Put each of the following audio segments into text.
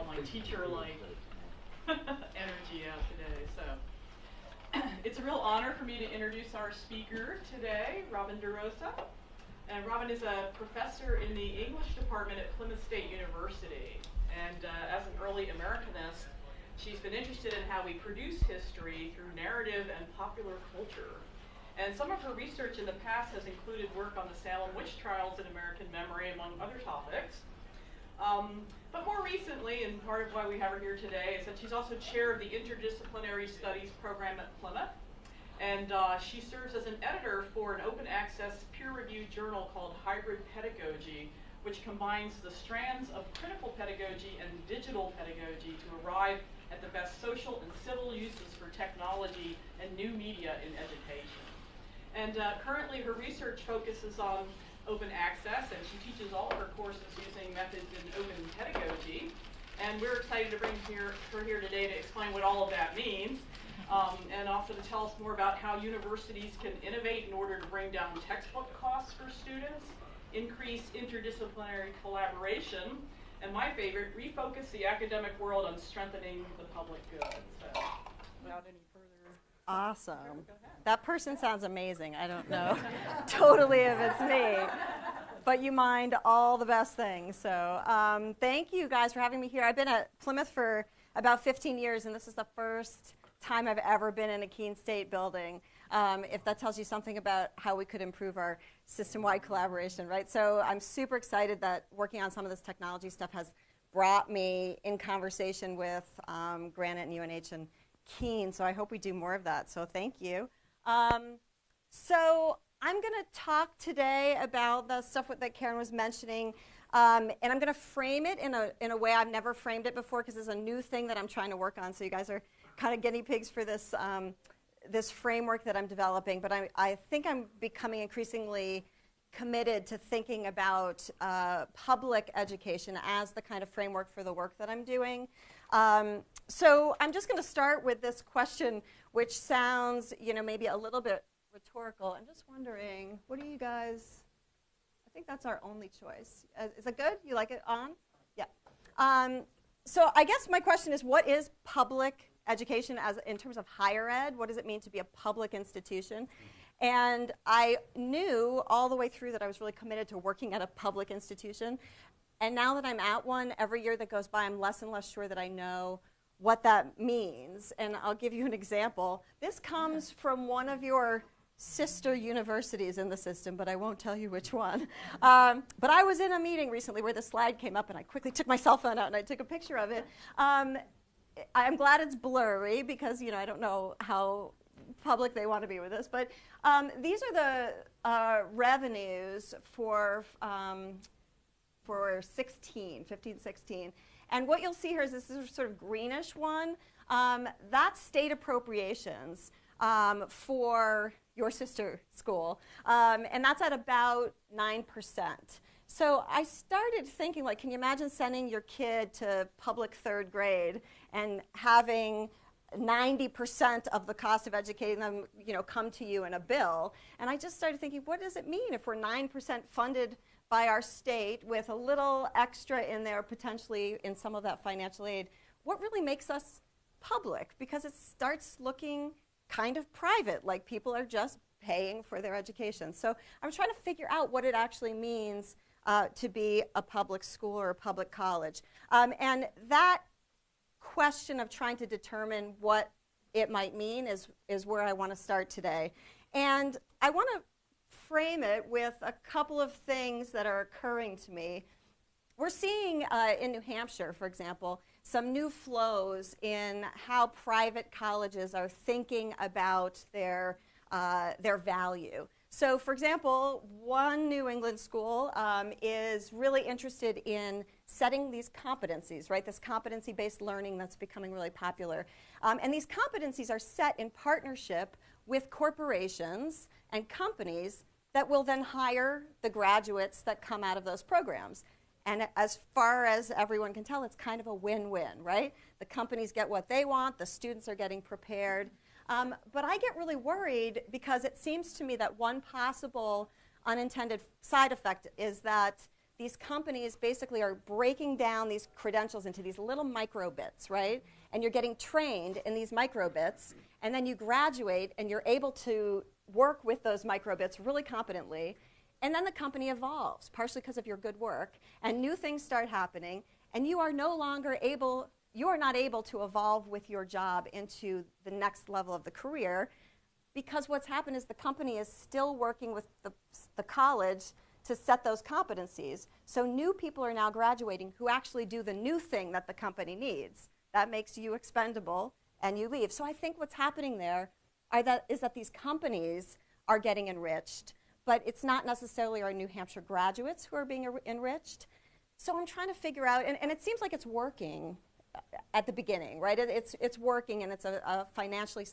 all my teacher-like energy out today. So it's a real honor for me to introduce our speaker today, Robin-DeRosa. And Robin is a professor in the English department at Plymouth State University. And as an early Americanist, she's been interested in how we produce history through narrative and popular culture. And some of her research in the past has included work on the Salem witch trials in American memory, among other topics. But more recently, and part of why we have her here today, is that she's also chair of the Interdisciplinary Studies program at Plymouth. And she serves as an editor for an open access peer-reviewed journal called Hybrid Pedagogy, which combines the strands of critical pedagogy and digital pedagogy to arrive at the best social and civil uses for technology and new media in education. And currently her research focuses on open access, and she teaches all of her courses using methods in open pedagogy. And we're excited to bring her here today to explain what all of that means, and also to tell us more about how universities can innovate in order to bring down textbook costs for students, increase interdisciplinary collaboration, and my favorite, refocus the academic world on strengthening the public good. So, without any further... Awesome. That person sounds amazing. I don't know totally if it's me, but you mind all the best things. So thank you guys for having me here. I've been at Plymouth for about 15 years, and this is the first time I've ever been in a Keene State building, if that tells you something about how we could improve our system-wide collaboration, right? So I'm super excited that working on some of this technology stuff has brought me in conversation with Granite and UNH and Keene, so I hope we do more of that, so thank you. So I'm going to talk today about the stuff that Karen was mentioning, and I'm going to frame it in a way I've never framed it before, because it's a new thing that I'm trying to work on, so you guys are kind of guinea pigs for this, this framework that I'm developing, but I think I'm becoming increasingly committed to thinking about public education as the kind of framework for the work that I'm doing. So I'm just going to start with this question, which sounds, maybe a little bit rhetorical. I'm just wondering, what do you guys, I think that's our only choice. Is it good? You like it on? Yeah. So I guess my question is, what is public education in terms of higher ed? What does it mean to be a public institution? And I knew all the way through that I was really committed to working at a public institution. And now that I'm at one, every year that goes by, I'm less and less sure that I know what that means. And I'll give you an example. This comes from one of your sister universities in the system, but I won't tell you which one. But I was in a meeting recently where the slide came up, and I quickly took my cell phone out and I took a picture of it. I'm glad it's blurry because, I don't know how public they want to be with this. But these are the revenues for 15, 16. And what you'll see here is this is sort of greenish one. That's state appropriations for your sister school. And that's at about 9%. So I started thinking, can you imagine sending your kid to public third grade and having 90% of the cost of educating them, come to you in a bill? And I just started thinking, what does it mean if we're 9% funded by our state with a little extra in there potentially in some of that financial aid? What really makes us public? Because it starts looking kind of private, like people are just paying for their education. So I'm trying to figure out what it actually means to be a public school or a public college. And that question of trying to determine what it might mean is where I want to start today. And I want to frame it with a couple of things that are occurring to me. We're seeing in New Hampshire, for example, some new flows in how private colleges are thinking about their value. So, for example, one New England school is really interested in setting these competencies, right? This competency-based learning that's becoming really popular. And these competencies are set in partnership with corporations and companies that will then hire the graduates that come out of those programs. And as far as everyone can tell, it's kind of a win-win, right? The companies get what they want, the students are getting prepared. But I get really worried because it seems to me that one possible unintended side effect is that these companies basically are breaking down these credentials into these little microbits, right? And you're getting trained in these microbits, and then you graduate and you're able to work with those microbits really competently, and then the company evolves, partially because of your good work, and new things start happening, and you are not able to evolve with your job into the next level of the career, because what's happened is the company is still working with the college to set those competencies. So new people are now graduating who actually do the new thing that the company needs. That makes you expendable, and you leave. So I think what's happening there is that these companies are getting enriched, but it's not necessarily our New Hampshire graduates who are being enriched. So I'm trying to figure out, and it seems like it's working at the beginning, right? It's working, and it's a financially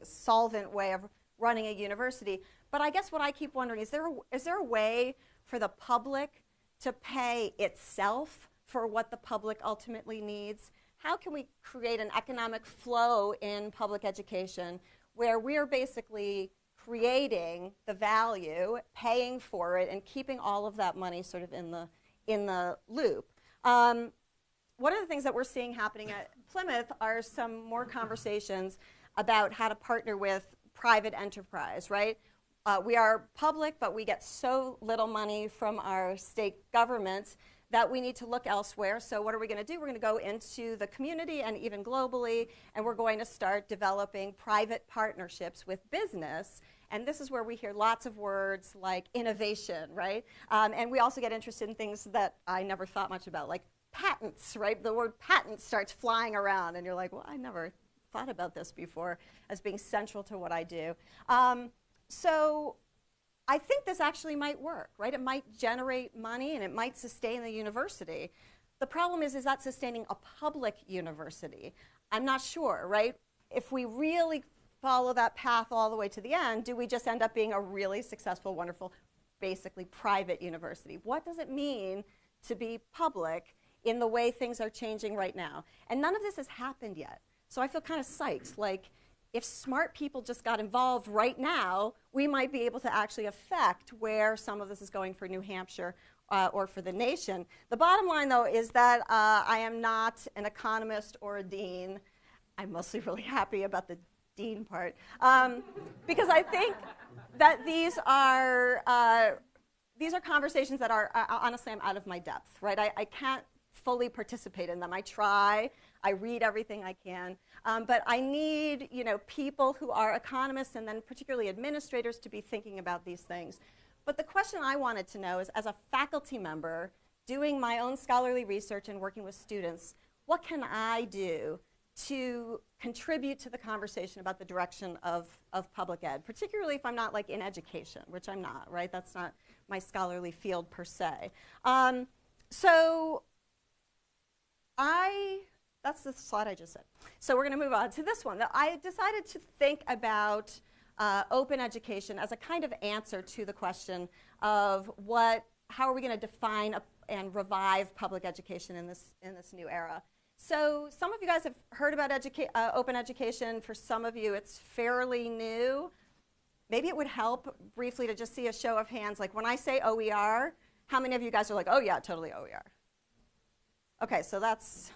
solvent way of running a university. But I guess what I keep wondering, is there a way for the public to pay itself for what the public ultimately needs? How can we create an economic flow in public education where we're basically creating the value, paying for it, and keeping all of that money sort of in the loop? One of the things that we're seeing happening at Plymouth are some more conversations about how to partner with private enterprise, right? We are public, but we get so little money from our state government that we need to look elsewhere. So what are we going to do? We're going to go into the community and even globally, and we're going to start developing private partnerships with business. And this is where we hear lots of words like innovation, right? And we also get interested in things that I never thought much about, like patents, right? The word patent starts flying around, and you're like, well, I never thought about this before as being central to what I do. So I think this actually might work, right? It might generate money, and it might sustain the university. The problem is that sustaining a public university? I'm not sure, right? If we really follow that path all the way to the end, do we just end up being a really successful, wonderful, basically private university? What does it mean to be public in the way things are changing right now? And none of this has happened yet. So I feel kind of psyched. Like, if smart people just got involved right now, we might be able to actually affect where some of this is going for New Hampshire or for the nation. The bottom line, though, is that I am not an economist or a dean. I'm mostly really happy about the dean part, because I think that these are conversations that are, honestly, I'm out of my depth, right? I can't fully participate in them. I try. I read everything I can. But I need, people who are economists and then particularly administrators to be thinking about these things. But the question I wanted to know is, as a faculty member doing my own scholarly research and working with students, what can I do to contribute to the conversation about the direction of public ed, particularly if I'm not like in education, which I'm not, right? That's not my scholarly field per se. That's the slide I just said. So we're going to move on to this one. I decided to think about open education as a kind of answer to the question of how are we going to define and revive public education in this new era. So some of you guys have heard about open education. For some of you, it's fairly new. Maybe it would help briefly to just see a show of hands. Like when I say OER, how many of you guys are like, oh yeah, totally OER? Okay, so that's,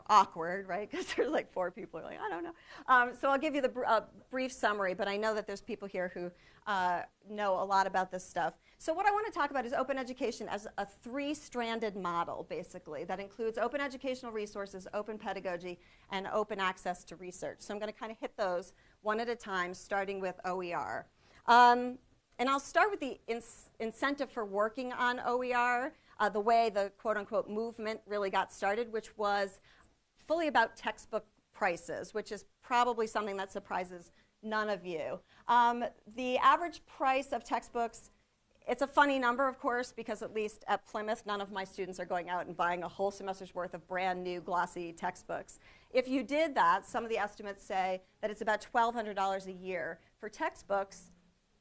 awkward, right? Because there's like 4 people who are like, I don't know. So I'll give you the brief summary, but I know that there's people here who know a lot about this stuff. So what I want to talk about is open education as a 3-stranded model, basically, that includes open educational resources, open pedagogy, and open access to research. So I'm going to kind of hit those one at a time, starting with OER. And I'll start with the incentive for working on OER. The way the quote-unquote movement really got started, which was fully about textbook prices, which is probably something that surprises none of you. The average price of textbooks, it's a funny number, of course, because at least at Plymouth, none of my students are going out and buying a whole semester's worth of brand new glossy textbooks. If you did that, some of the estimates say that it's about $1,200 a year for textbooks.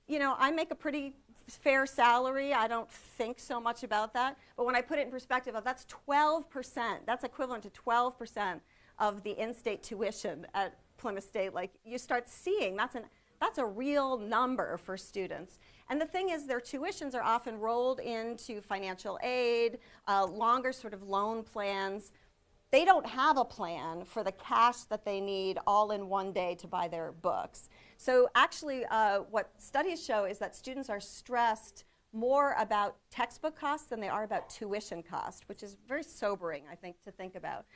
I make a pretty fair salary. I don't think so much about that. But when I put it in perspective, that's 12%. That's equivalent to 12% of the in-state tuition at Plymouth State. Like, you start seeing that's That's a real number for students. And the thing is, their tuitions are often rolled into financial aid, longer sort of loan plans. They don't have a plan for the cash that they need all in one day to buy their books. So actually, what studies show is that students are stressed more about textbook costs than they are about tuition cost, which is very sobering, I think, to think about.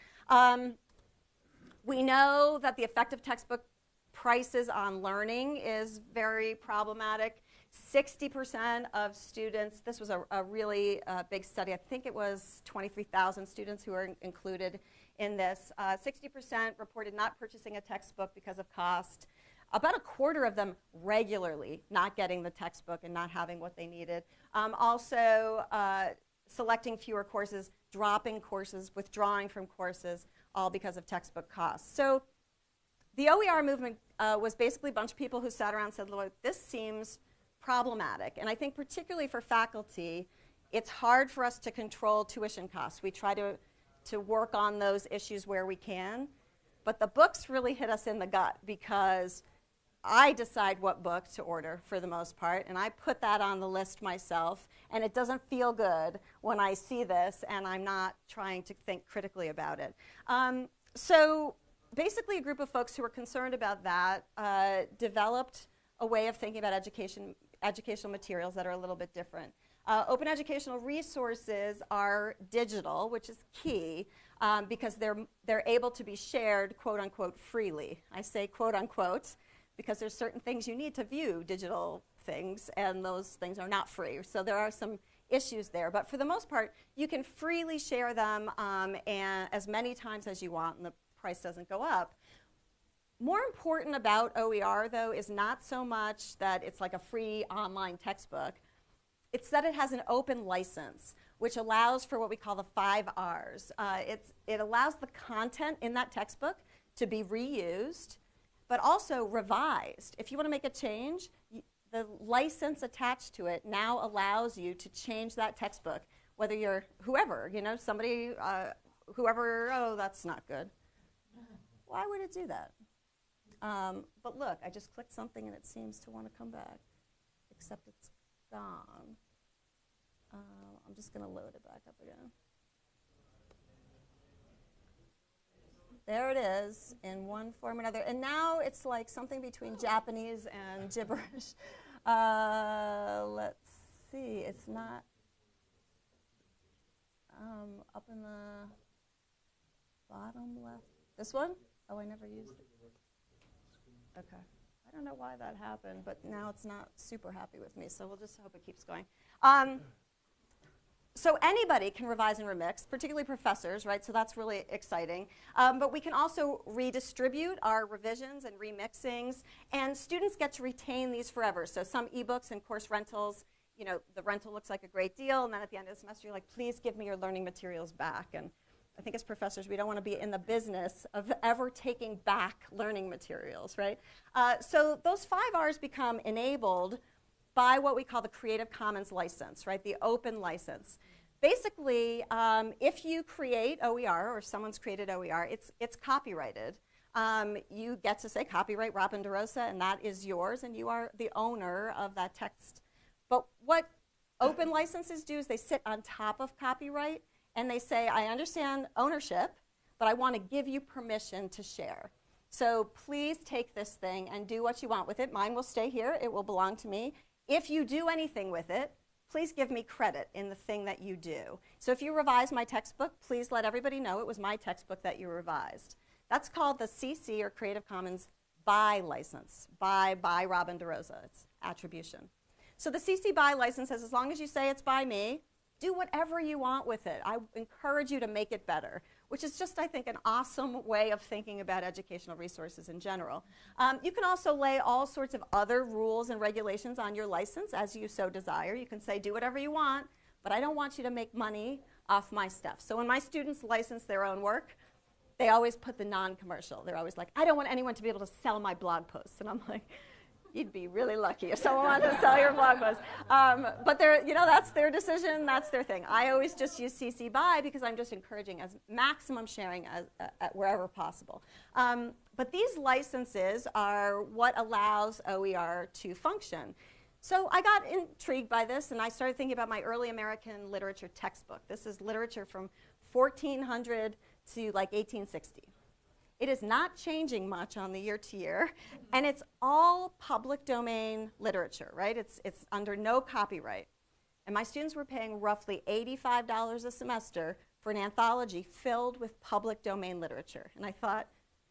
We know that the effect of textbook prices on learning is very problematic. 60% of students, this was a really big study, I think it was 23,000 students who were included in this. 60% reported not purchasing a textbook because of cost. About a quarter of them regularly not getting the textbook and not having what they needed. Also, selecting fewer courses, dropping courses, withdrawing from courses, all because of textbook costs. So the OER movement was basically a bunch of people who sat around and said, look, this seems problematic. And I think particularly for faculty, it's hard for us to control tuition costs. We try to work on those issues where we can. But the books really hit us in the gut because I decide what book to order for the most part, and I put that on the list myself, and it doesn't feel good when I see this and I'm not trying to think critically about it. So basically a group of folks who were concerned about that developed a way of thinking about educational materials that are a little bit different. Open educational resources are digital, which is key because they're able to be shared, quote unquote, freely. I say quote unquote because there's certain things you need to view digital things, and those things are not free. So there are some issues there. But for the most part, you can freely share them and as many times as you want, and the price doesn't go up. More important about OER, though, is not so much that it's like a free online textbook. It's that it has an open license, which allows for what we call the 5 Rs. It allows the content in that textbook to be reused, but also revised. If you want to make a change, the license attached to it now allows you to change that textbook, whether you're whoever, somebody, whoever, oh, that's not good. Why would it do that? But look, I just clicked something and it seems to want to come back, except it's gone. I'm just going to load it back up again. There it is in one form or another. And now it's like something between Japanese and gibberish. Let's see. It's not up in the bottom left. This one? Oh, I never used it. Okay. I don't know why that happened, but now it's not super happy with me, so we'll just hope it keeps going. So anybody can revise and remix, particularly professors, right? So that's really exciting. But we can also redistribute our revisions and remixings, and students get to retain these forever. So some ebooks and course rentals, the rental looks like a great deal, and then at the end of the semester, you're like, please give me your learning materials back. And I think as professors, we don't want to be in the business of ever taking back learning materials, right? So those 5 Rs become enabled by what we call the Creative Commons license, right? The open license. Basically, if you create OER or someone's created OER, it's copyrighted. You get to say copyright Robin-DeRosa, and that is yours, and you are the owner of that text. But what open licenses do is they sit on top of copyright, and they say, I understand ownership, but I want to give you permission to share. So please take this thing and do what you want with it. Mine will stay here. It will belong to me. If you do anything with it, please give me credit in the thing that you do. So if you revise my textbook, please let everybody know it was my textbook that you revised. That's called the CC, or Creative Commons BY license, by Robin-DeRosa. It's attribution. So the CC BY license says, as long as you say it's by me, do whatever you want with it. I encourage you to make it better, which is just, I think, an awesome way of thinking about educational resources in general. You can also lay all sorts of other rules and regulations on your license as you so desire. You can say, do whatever you want, but I don't want you to make money off my stuff. So when my students license their own work, they always put the non-commercial. They're always like, I don't want anyone to be able to sell my blog posts. And I'm like, You'd be really lucky if someone wanted to sell your blog post. But that's their decision, that's their thing. I always just use CC BY because I'm just encouraging as maximum sharing wherever possible. But these licenses are what allows OER to function. So I got intrigued by this, and I started thinking about my early American literature textbook. This is literature from 1400 to like 1860. It is not changing much on the year to year, and it's all public domain literature, right? It's under no copyright. And my students were paying roughly $85 a semester for an anthology filled with public domain literature. And I thought,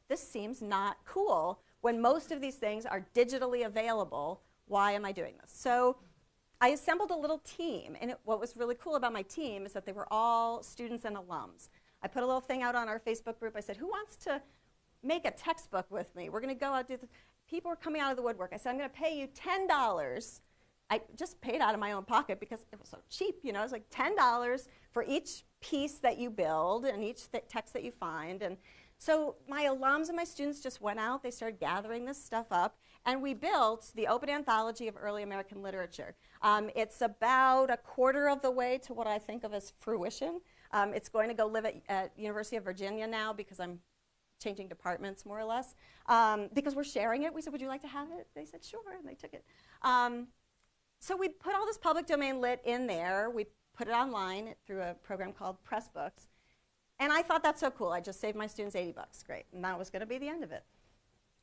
this seems not cool. When most of these things are digitally available, why am I doing this? So I assembled a little team, and what was really cool about my team is that they were all students and alums. I put a little thing out on our Facebook group. I said, who wants to make a textbook with me? We're going to go out do this. People were coming out of the woodwork. I said, I'm going to pay you $10. I just paid out of my own pocket because it was so cheap. You know, it was like $10 for each piece that you build and each text that you find. And so my alums and my students just went out. They started gathering this stuff up, and we built the Open Anthology of Early American Literature. It's about a quarter of the way to what I think of as fruition. It's going to go live at University of Virginia now because I'm changing departments more or less. Because we're sharing it. We said, would you like to have it? They said, sure, and they took it. So we put all this public domain lit in there. We put it online through a program called Pressbooks. And I thought, that's so cool. I just saved my students $80. Great. And that was going to be the end of it.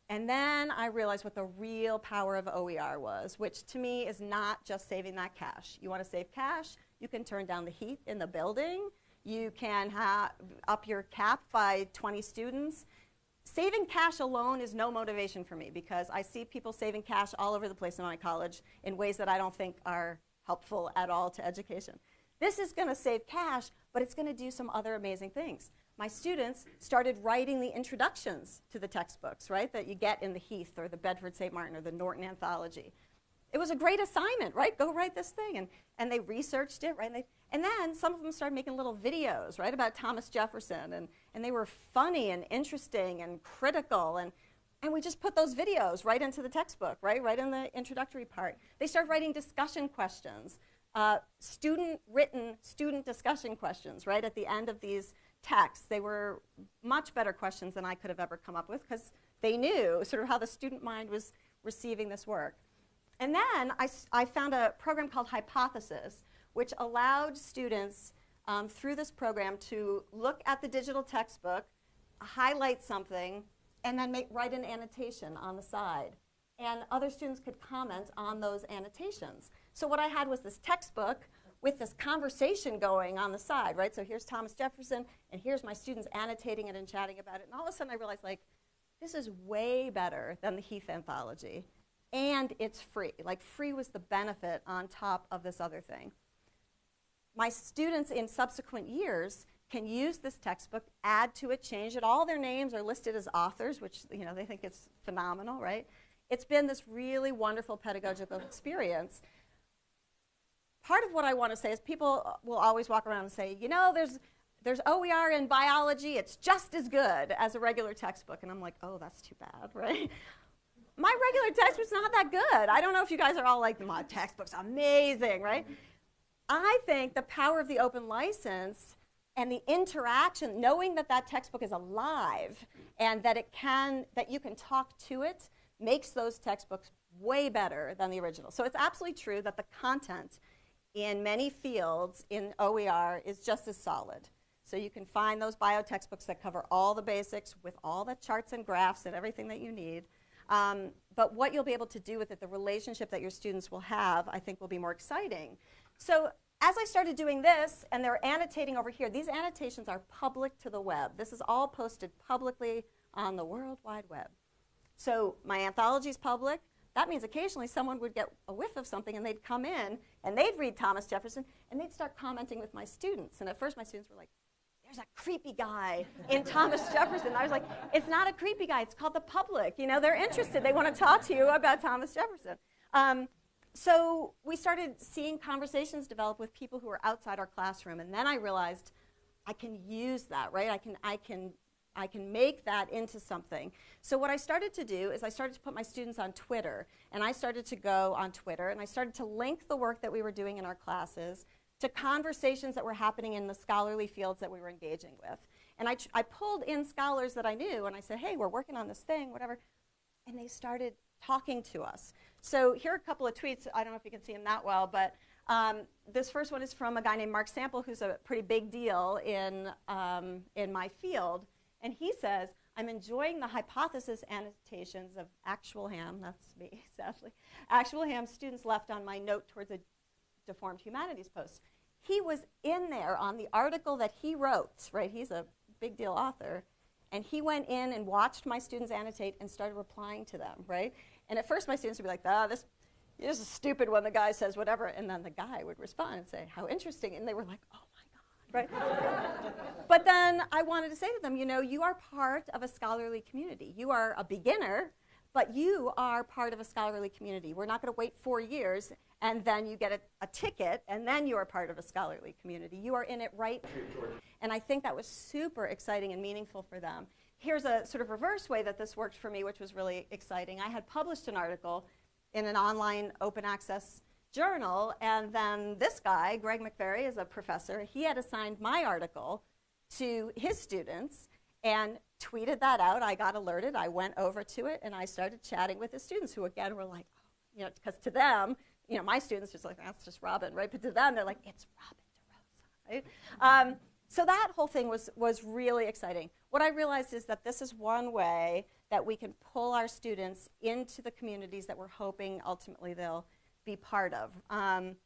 And then I realized what the real power of OER was, which to me is not just saving that cash. You want to save cash, you can turn down the heat in the building. You can up your cap by 20 students. Saving cash alone is no motivation for me because I see people saving cash all over the place in my college in ways that I don't think are helpful at all to education. This is going to save cash, but it's going to do some other amazing things. My students started writing the introductions to the textbooks, right, that you get in the Heath or the Bedford St. Martin or the Norton Anthology. It was a great assignment, right? Go write this thing. And they researched it, right? And then some of them started making little videos, right, about Thomas Jefferson. And they were funny and interesting and critical. And we just put those videos right into the textbook, right in the introductory part. They started writing discussion questions, student-written student discussion questions, right, at the end of these texts. They were much better questions than I could have ever come up with because they knew sort of how the student mind was receiving this work. And then I found a program called Hypothesis, which allowed students through this program to look at the digital textbook, highlight something, and then write an annotation on the side. And other students could comment on those annotations. So what I had was this textbook with this conversation going on the side, right? So here's Thomas Jefferson, and here's my students annotating it and chatting about it. And all of a sudden I realized, like, this is way better than the Heath Anthology. And it's free. Like, free was the benefit on top of this other thing. My students in subsequent years can use this textbook, add to it, change it. All their names are listed as authors, which, you know, they think it's phenomenal, right? It's been this really wonderful pedagogical experience. Part of what I want to say is people will always walk around and say, you know, there's OER in biology. It's just as good as a regular textbook. And I'm like, oh, that's too bad, right? My regular textbook's not that good. I don't know if you guys are all like, my textbook's amazing, right? I think the power of the open license and the interaction, knowing that that textbook is alive and that you can talk to it, makes those textbooks way better than the original. So it's absolutely true that the content in many fields in OER is just as solid. So you can find those bio textbooks that cover all the basics with all the charts and graphs and everything that you need. But what you'll be able to do with it, the relationship that your students will have, I think will be more exciting. So as I started doing this, and they're annotating over here, these annotations are public to the web. This is all posted publicly on the World Wide Web. So my anthology is public. That means occasionally someone would get a whiff of something and they'd come in and they'd read Thomas Jefferson and they'd start commenting with my students. And at first my students were like, there's a creepy guy in Thomas Jefferson. And I was like, it's not a creepy guy. It's called the public. You know, they're interested. They want to talk to you about Thomas Jefferson. So we started seeing conversations develop with people who were outside our classroom. And then I realized I can use that, right? I can I can make that into something. So what I started to do is I started to put my students on Twitter, and I started to go on Twitter, and I started to link the work that we were doing in our classes to conversations that were happening in the scholarly fields that we were engaging with. And I pulled in scholars that I knew, and I said, hey, we're working on this thing, whatever. And they started talking to us. So here are a couple of tweets. I don't know if you can see them that well, but this first one is from a guy named Mark Sample, who's a pretty big deal in my field. And he says, I'm enjoying the hypothesis annotations of actual ham, that's me, sadly, actual ham students left on my note towards a deformed humanities post. He was in there on the article that he wrote, right? He's a big deal author. And he went in and watched my students annotate and started replying to them, right? And at first my students would be like, this is stupid when the guy says whatever. And then the guy would respond and say, how interesting. And they were like, oh my God, right? But then I wanted to say to them, you are part of a scholarly community. You are a beginner, but you are part of a scholarly community. We're not going to wait 4 years and then you get a ticket and then you are part of a scholarly community. You are in it right. And I think that was super exciting and meaningful for them. Here's a sort of reverse way that this worked for me, which was really exciting. I had published an article in an online open access journal, and then this guy, Greg McVeary, is a professor. He had assigned my article to his students and tweeted that out. I got alerted. I went over to it, and I started chatting with his students, who again were like, because to them, my students just like, that's just Robin, right? But to them, they're like, it's Robin-DeRosa, right? So that whole thing was really exciting. What I realized is that this is one way that we can pull our students into the communities that we're hoping ultimately they'll be part of. And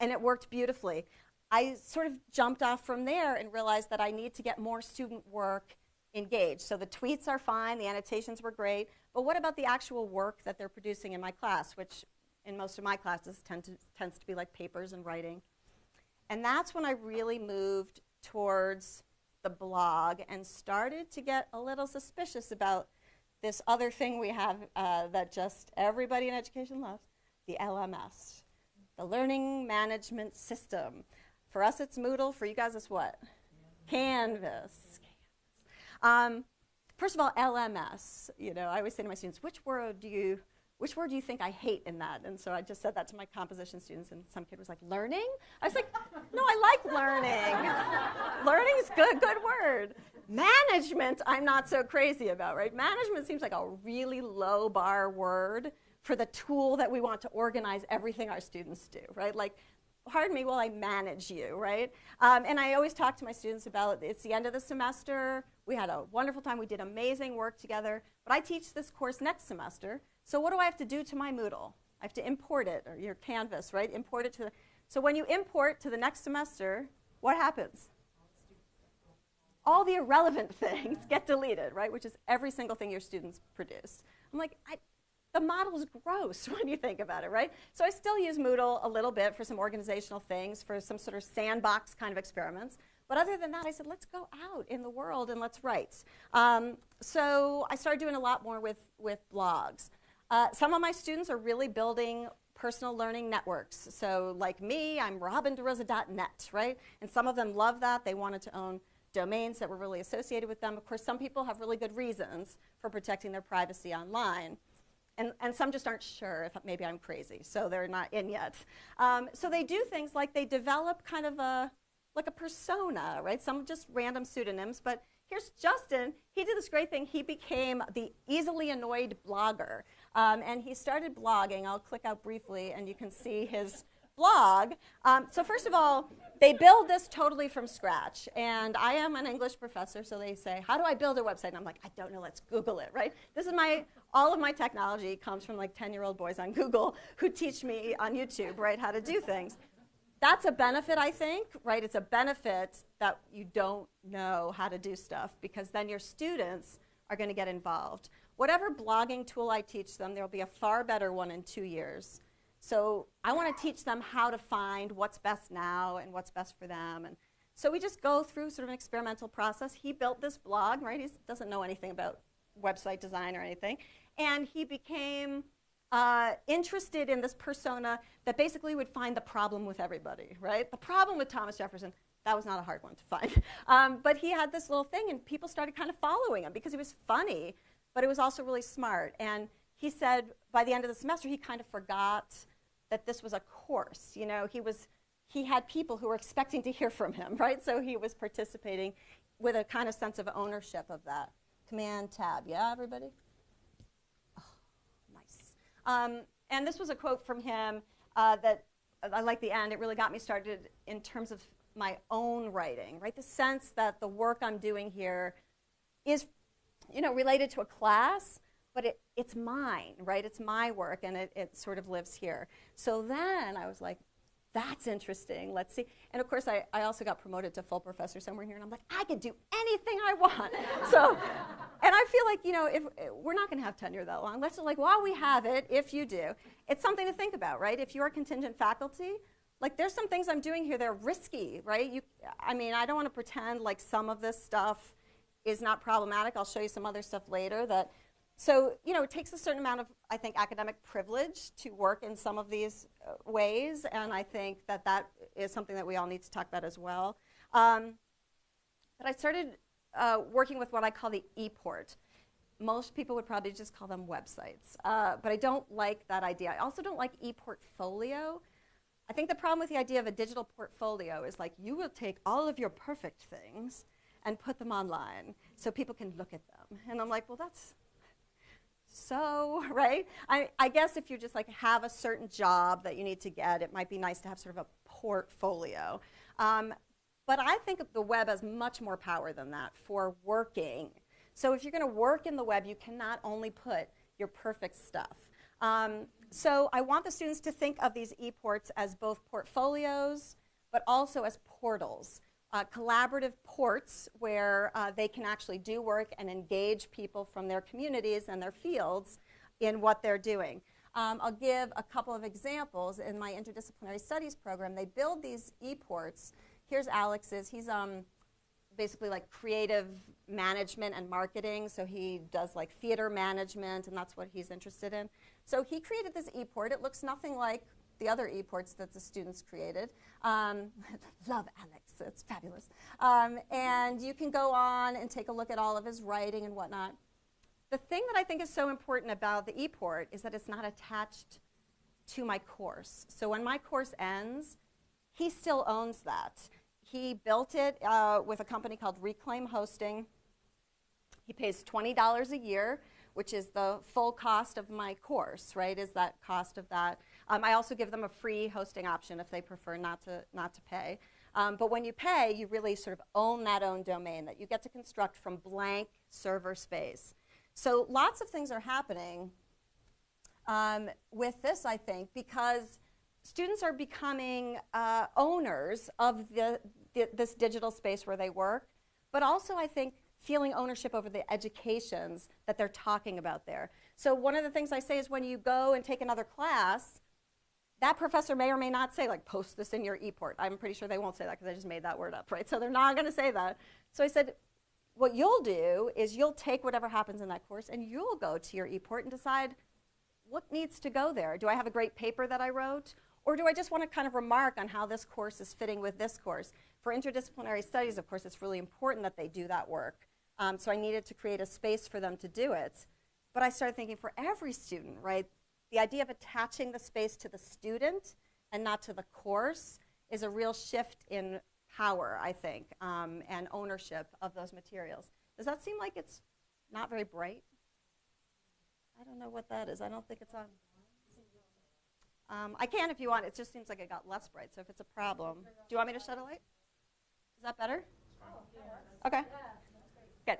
it worked beautifully. I sort of jumped off from there and realized that I need to get more student work engaged. So the tweets are fine, the annotations were great, but what about the actual work that they're producing in my class, which in most of my classes tends to be like papers and writing. And that's when I really moved towards the blog and started to get a little suspicious about this other thing we have that just everybody in education loves, the LMS, the Learning Management System. For us, it's Moodle. For you guys, it's what? Canvas. First of all, LMS. I always say to my students, which word do you think I hate in that? And so I just said that to my composition students, and some kid was like, learning? I was like, no, I like learning. Learning is good word. Management, I'm not so crazy about, right? Management seems like a really low bar word for the tool that we want to organize everything our students do, right? Like, pardon me while I manage you, right? And I always talk to my students about, it's the end of the semester. We had a wonderful time. We did amazing work together. But I teach this course next semester. So what do I have to do to my Moodle? I have to import it, or your Canvas, right? Import it to so when you import to the next semester, what happens? All the irrelevant things get deleted, right? Which is every single thing your students produce. I'm like, the model is gross when you think about it, right? So I still use Moodle a little bit for some organizational things, for some sort of sandbox kind of experiments. But other than that, I said, let's go out in the world and let's write. So I started doing a lot more with blogs. Some of my students are really building personal learning networks. So like me, I'm Robin-DeRosa.net, right? And some of them love that. They wanted to own domains that were really associated with them. Of course, some people have really good reasons for protecting their privacy online. And some just aren't sure if maybe I'm crazy, so they're not in yet. So they do things like they develop kind of a persona, right? Some just random pseudonyms, but here's Justin. He did this great thing. He became the easily annoyed blogger, and he started blogging. I'll click out briefly, and you can see his blog. So first of all, they build this totally from scratch, and I am an English professor, so they say, how do I build a website? And I'm like, I don't know, let's Google it, right? This is all of my technology comes from like 10-year-old boys on Google who teach me on YouTube, right, how to do things. That's a benefit, I think, right? It's a benefit that you don't know how to do stuff, because then your students are going to get involved. Whatever blogging tool I teach them, there will be a far better one in 2 years. So I want to teach them how to find what's best now and what's best for them. And so we just go through sort of an experimental process. He built this blog, right? He doesn't know anything about website design or anything. And he became interested in this persona that basically would find the problem with everybody, right? The problem with Thomas Jefferson, That was not a hard one to find. But he had this little thing, and people started kind of following him because he was funny, but it was also really smart. And he said by the end of the semester, he kind of forgot that this was a course. You know, he had people who were expecting to hear from him, right? So he was participating with a kind of sense of ownership of that. Command tab, yeah, everybody? Oh, nice. And this was a quote from him that I like the end. It really got me started in terms of my own writing, right? The sense that the work I'm doing here is, you know, related to a class, but it's mine, right? It's my work, and it sort of lives here. So then I was like, that's interesting. Let's see. And of course, I also got promoted to full professor somewhere here, and I'm like, I can do anything I want. So, and I feel like, you know, if we're not going to have tenure that long. Let's like, while we have it, if you do, it's something to think about, right? If you're contingent faculty, like there's some things I'm doing here that are risky, right? I mean, I don't want to pretend like some of this stuff is not problematic. I'll show you some other stuff later that. So, you know, it takes a certain amount of, I think, academic privilege to work in some of these ways, and I think that that is something that we all need to talk about as well. But I started working with what I call the e-port. Most people would probably just call them websites, but I don't like that idea. I also don't like e-portfolio. I think the problem with the idea of a digital portfolio is like you will take all of your perfect things and put them online so people can look at them. And I'm like, well, that's so, right? I guess if you just like have a certain job that you need to get, it might be nice to have sort of a portfolio. But I think the web has much more power than that for working. So if you're going to work in the web, you cannot only put your perfect stuff. So I want the students to think of these e-ports as both portfolios, but also as portals. Collaborative ports where they can actually do work and engage people from their communities and their fields in what they're doing. I'll give a couple of examples. In my interdisciplinary studies program, they build these e-ports. Here's Alex's. He's basically like creative management and marketing, so he does like theater management, and that's what he's interested in. So he created this e-port. It looks nothing like the other e-ports that the students created. Love Alex, it's fabulous. And you can go on and take a look at all of his writing and whatnot. The thing that I think is so important about the e-port is that it's not attached to my course. So when my course ends, he still owns that. He built it with a company called Reclaim Hosting. He pays $20 a year, which is the full cost of my course, right, is that cost of that. I also give them a free hosting option if they prefer not to pay. But when you pay, you really sort of own that own domain that you get to construct from blank server space. So lots of things are happening with this, I think, because students are becoming owners of this digital space where they work, but also, I think, feeling ownership over the educations that they're talking about there. So one of the things I say is when you go and take another class, that professor may or may not say, like, post this in your e-port. I'm pretty sure they won't say that because I just made that word up, right? So they're not going to say that. So I said, what you'll do is you'll take whatever happens in that course and you'll go to your e-port and decide what needs to go there. Do I have a great paper that I wrote? Or do I just want to kind of remark on how this course is fitting with this course? For interdisciplinary studies, of course, it's really important that they do that work. So I needed to create a space for them to do it. But I started thinking for every student, right, the idea of attaching the space to the student and not to the course is a real shift in power, I think, and ownership of those materials. Does that seem like it's not very bright? I don't know what that is. I don't think it's on. I can if you want. It just seems like it got less bright, so if it's a problem. Do you want me to shed a light? Is that better? Okay. Good.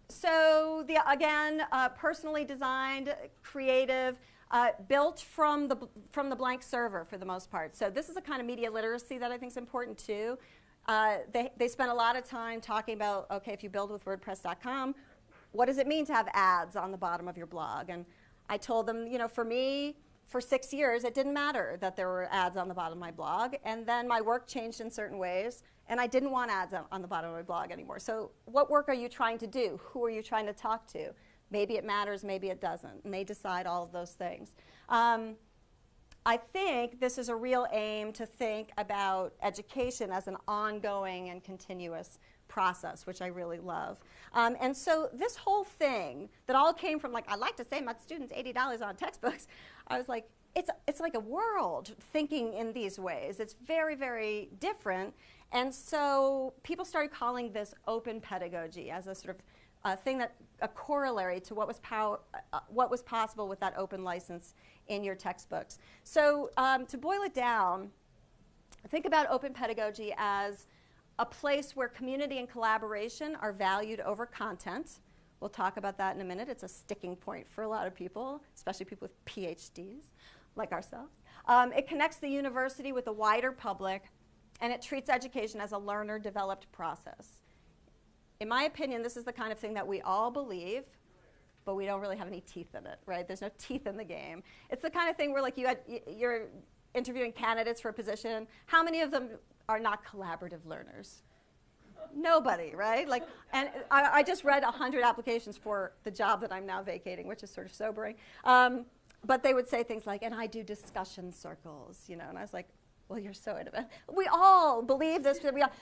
So again, personally designed, creative, built from the blank server for the most part. So this is a kind of media literacy that I think is important too. They spent a lot of time talking about, okay, if you build with WordPress.com, what does it mean to have ads on the bottom of your blog? And I told them, you know, for me, for 6 years, it didn't matter that there were ads on the bottom of my blog. And then my work changed in certain ways, and I didn't want ads on the bottom of my blog anymore. So what work are you trying to do? Who are you trying to talk to? Maybe it matters, maybe it doesn't. And they decide all of those things. I think this is a real aim to think about education as an ongoing and continuous process, which I really love. And so this whole thing that all came from, like, I like to save my students $80 on textbooks. I was like, it's like a world thinking in these ways. It's very, very different. And so people started calling this open pedagogy as a sort of thing that a corollary to what was possible with that open license in your textbooks. So to boil it down, think about open pedagogy as a place where community and collaboration are valued over content. We'll talk about that in a minute. It's a sticking point for a lot of people, especially people with PhDs like ourselves. It connects the university with the wider public, and it treats education as a learner-developed process. In my opinion, this is the kind of thing that we all believe, but we don't really have any teeth in it, right? There's no teeth in the game. It's the kind of thing where, like, you're interviewing candidates for a position. How many of them are not collaborative learners? Nobody, right? Like, and I just read 100 applications for the job that I'm now vacating, which is sort of sobering. But they would say things like, and I do discussion circles, you know, and I was like, well, you're so innovative. We all believe this.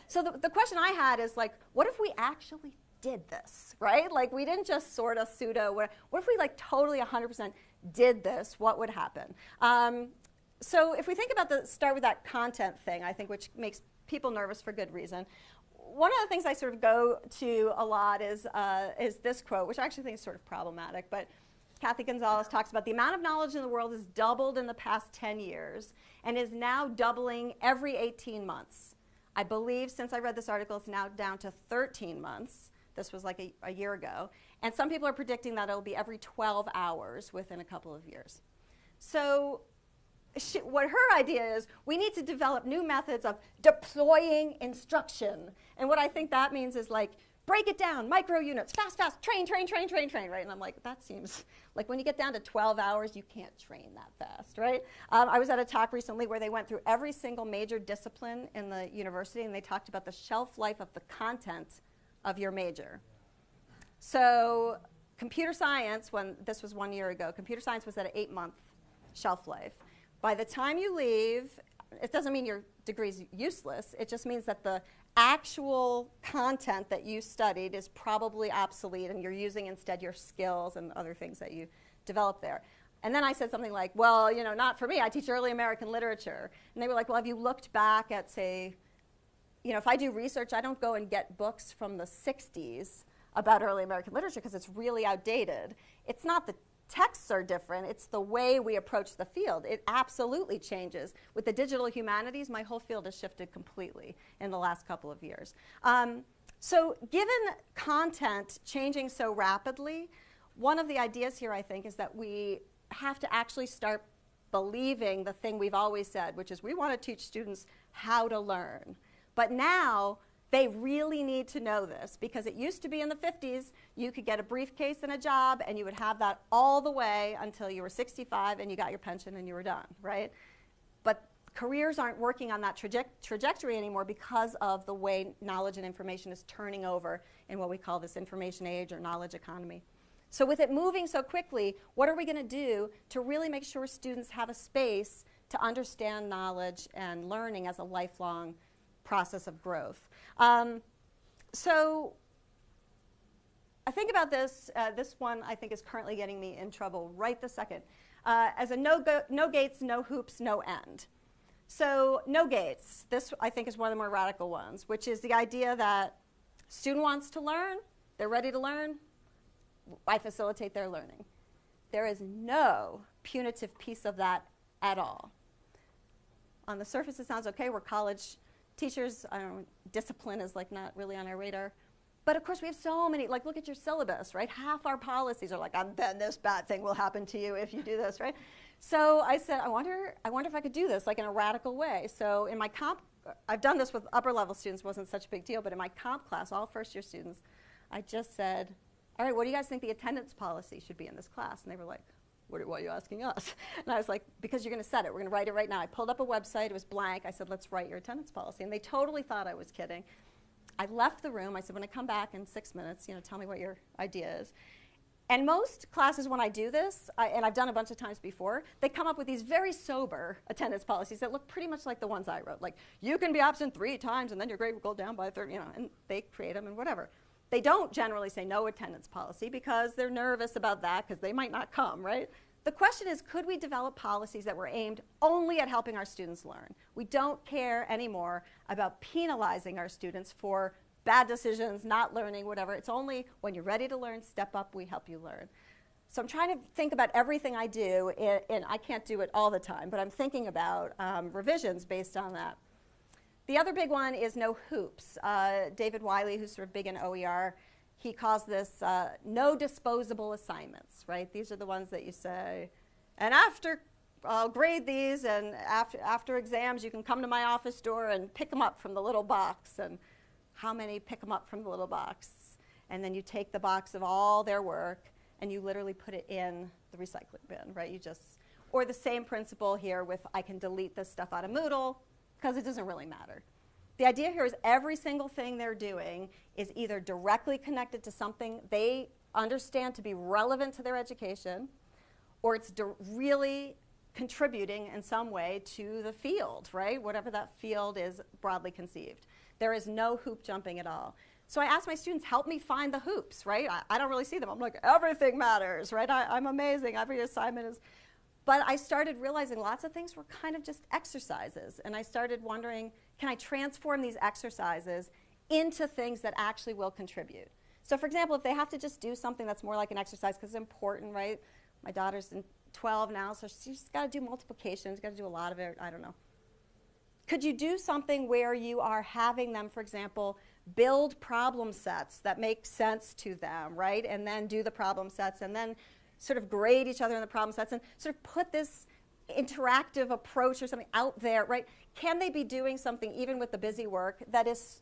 So the question I had is, like, what if we actually did this, right? Like, we didn't just sort of pseudo. What if we, like, totally 100% did this? What would happen? So if we think about start with that content thing, I think, which makes people nervous for good reason. One of the things I sort of go to a lot is this quote, which I actually think is sort of problematic, but Kathy Gonzalez talks about the amount of knowledge in the world has doubled in the past 10 years and is now doubling every 18 months. I believe since I read this article, it's now down to 13 months. This was like a year ago. And some people are predicting that it'll be every 12 hours within a couple of years. So what her idea is, we need to develop new methods of deploying instruction. And what I think that means is, like, break it down, micro units, fast, train, right? And I'm like, that seems like when you get down to 12 hours, you can't train that fast, right? I was at a talk recently where they went through every single major discipline in the university, and they talked about the shelf life of the content of your major. So computer science, when this was 1 year ago, computer science was at an 8-month shelf life. By the time you leave, it doesn't mean your degree's useless. It just means that the actual content that you studied is probably obsolete, and you're using instead your skills and other things that you developed there. And then I said something like, well, you know, not for me. I teach early American literature. And they were like, well, have you looked back at, say, you know, if I do research, I don't go and get books from the 60s about early American literature because it's really outdated. It's not the texts are different. It's the way we approach the field. It absolutely changes. With the digital humanities, my whole field has shifted completely in the last couple of years. So given content changing so rapidly, one of the ideas here, I think, is that we have to actually start believing the thing we've always said, which is we want to teach students how to learn. But now, they really need to know this, because it used to be in the 50s, you could get a briefcase and a job, and you would have that all the way until you were 65 and you got your pension and you were done, right? But careers aren't working on that trajectory anymore because of the way knowledge and information is turning over in what we call this information age or knowledge economy. So with it moving so quickly, what are we going to do to really make sure students have a space to understand knowledge and learning as a lifelong process of growth? So I think about this. This one, I think, is currently getting me in trouble right this second. As a no gates, no hoops, no end. So no gates. This, I think, is one of the more radical ones, which is the idea that student wants to learn, they're ready to learn, I facilitate their learning. There is no punitive piece of that at all. On the surface, it sounds okay. We're college teachers. I don't know, discipline is like not really on our radar. But of course, we have so many, like, look at your syllabus, right? Half our policies are like, then this bad thing will happen to you if you do this, right? So I said, I wonder if I could do this, like, in a radical way. So in my comp, I've done this with upper level students, wasn't such a big deal, but in my comp class, all first year students, I just said, all right, what do you guys think the attendance policy should be in this class? And they were like, why are you asking us? And I was like, because you're going to set it. We're going to write it right now. I pulled up a website. It was blank. I said, let's write your attendance policy. And they totally thought I was kidding. I left the room. I said, when I come back in 6 minutes, tell me what your idea is. And most classes, when I do this, and I've done a bunch of times before, they come up with these very sober attendance policies that look pretty much like the ones I wrote. Like, you can be absent 3 times, and then your grade will go down by 30, and they create them and whatever. They don't generally say no attendance policy because they're nervous about that because they might not come, right? The question is, could we develop policies that were aimed only at helping our students learn? We don't care anymore about penalizing our students for bad decisions, not learning, whatever. It's only when you're ready to learn, step up, we help you learn. So I'm trying to think about everything I do, and I can't do it all the time, but I'm thinking about revisions based on that. The other big one is no hoops. David Wiley, who's sort of big in OER, he calls this no disposable assignments, right? These are the ones that you say, and after I'll grade these, and after exams, you can come to my office door and pick them up from the little box. And how many pick them up from the little box? And then you take the box of all their work, and you literally put it in the recycling bin, right? Or the same principle here with I can delete this stuff out of Moodle, because it doesn't really matter. The idea here is every single thing they're doing is either directly connected to something they understand to be relevant to their education, or it's really contributing in some way to the field, right? Whatever that field is broadly conceived. There is no hoop jumping at all. So I ask my students, help me find the hoops, right? I don't really see them. I'm like, everything matters, right? I'm amazing. Every assignment is. But I started realizing lots of things were kind of just exercises. And I started wondering, can I transform these exercises into things that actually will contribute? So for example, if they have to just do something that's more like an exercise because it's important, right? My daughter's in 12 now, so she's got to do multiplication. She's got to do a lot of it. I don't know. Could you do something where you are having them, for example, build problem sets that make sense to them, right? And then do the problem sets and then sort of grade each other in the problem sets and sort of put this interactive approach or something out there, right? Can they be doing something even with the busy work that is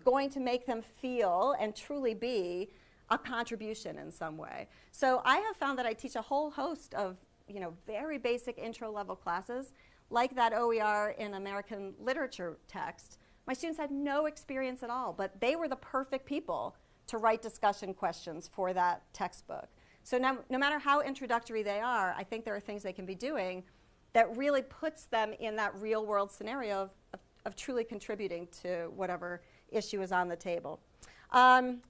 going to make them feel and truly be a contribution in some way? So I have found that I teach a whole host of very basic intro level classes like that OER in American literature text. My students had no experience at all, but they were the perfect people to write discussion questions for that textbook. So now, no matter how introductory they are, I think there are things they can be doing that really puts them in that real world scenario of truly contributing to whatever issue is on the table. And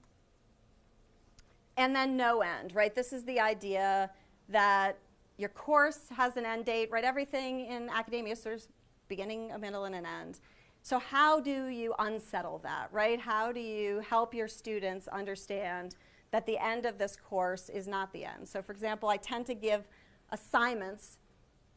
then no end, right? This is the idea that your course has an end date, right? Everything in academia is sort of beginning, a middle, and an end. So how do you unsettle that, right? How do you help your students understand that the end of this course is not the end? So for example, I tend to give assignments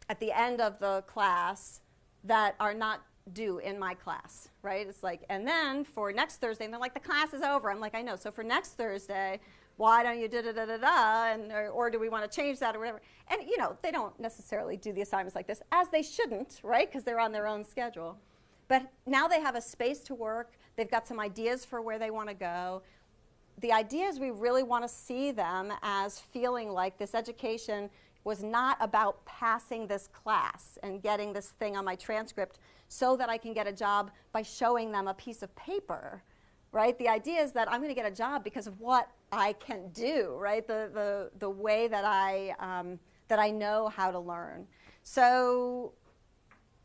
at the end of the class that are not due in my class, right? It's like, and then for next Thursday, and they're like, the class is over. I'm like, I know. So for next Thursday, why don't you da-da-da-da-da, or do we want to change that or whatever? And they don't necessarily do the assignments like this, as they shouldn't, right? Because they're on their own schedule. But now they have a space to work. They've got some ideas for where they want to go. The idea is we really want to see them as feeling like this education was not about passing this class and getting this thing on my transcript so that I can get a job by showing them a piece of paper, right? The idea is that I'm going to get a job because of what I can do, right? The way that I know how to learn. So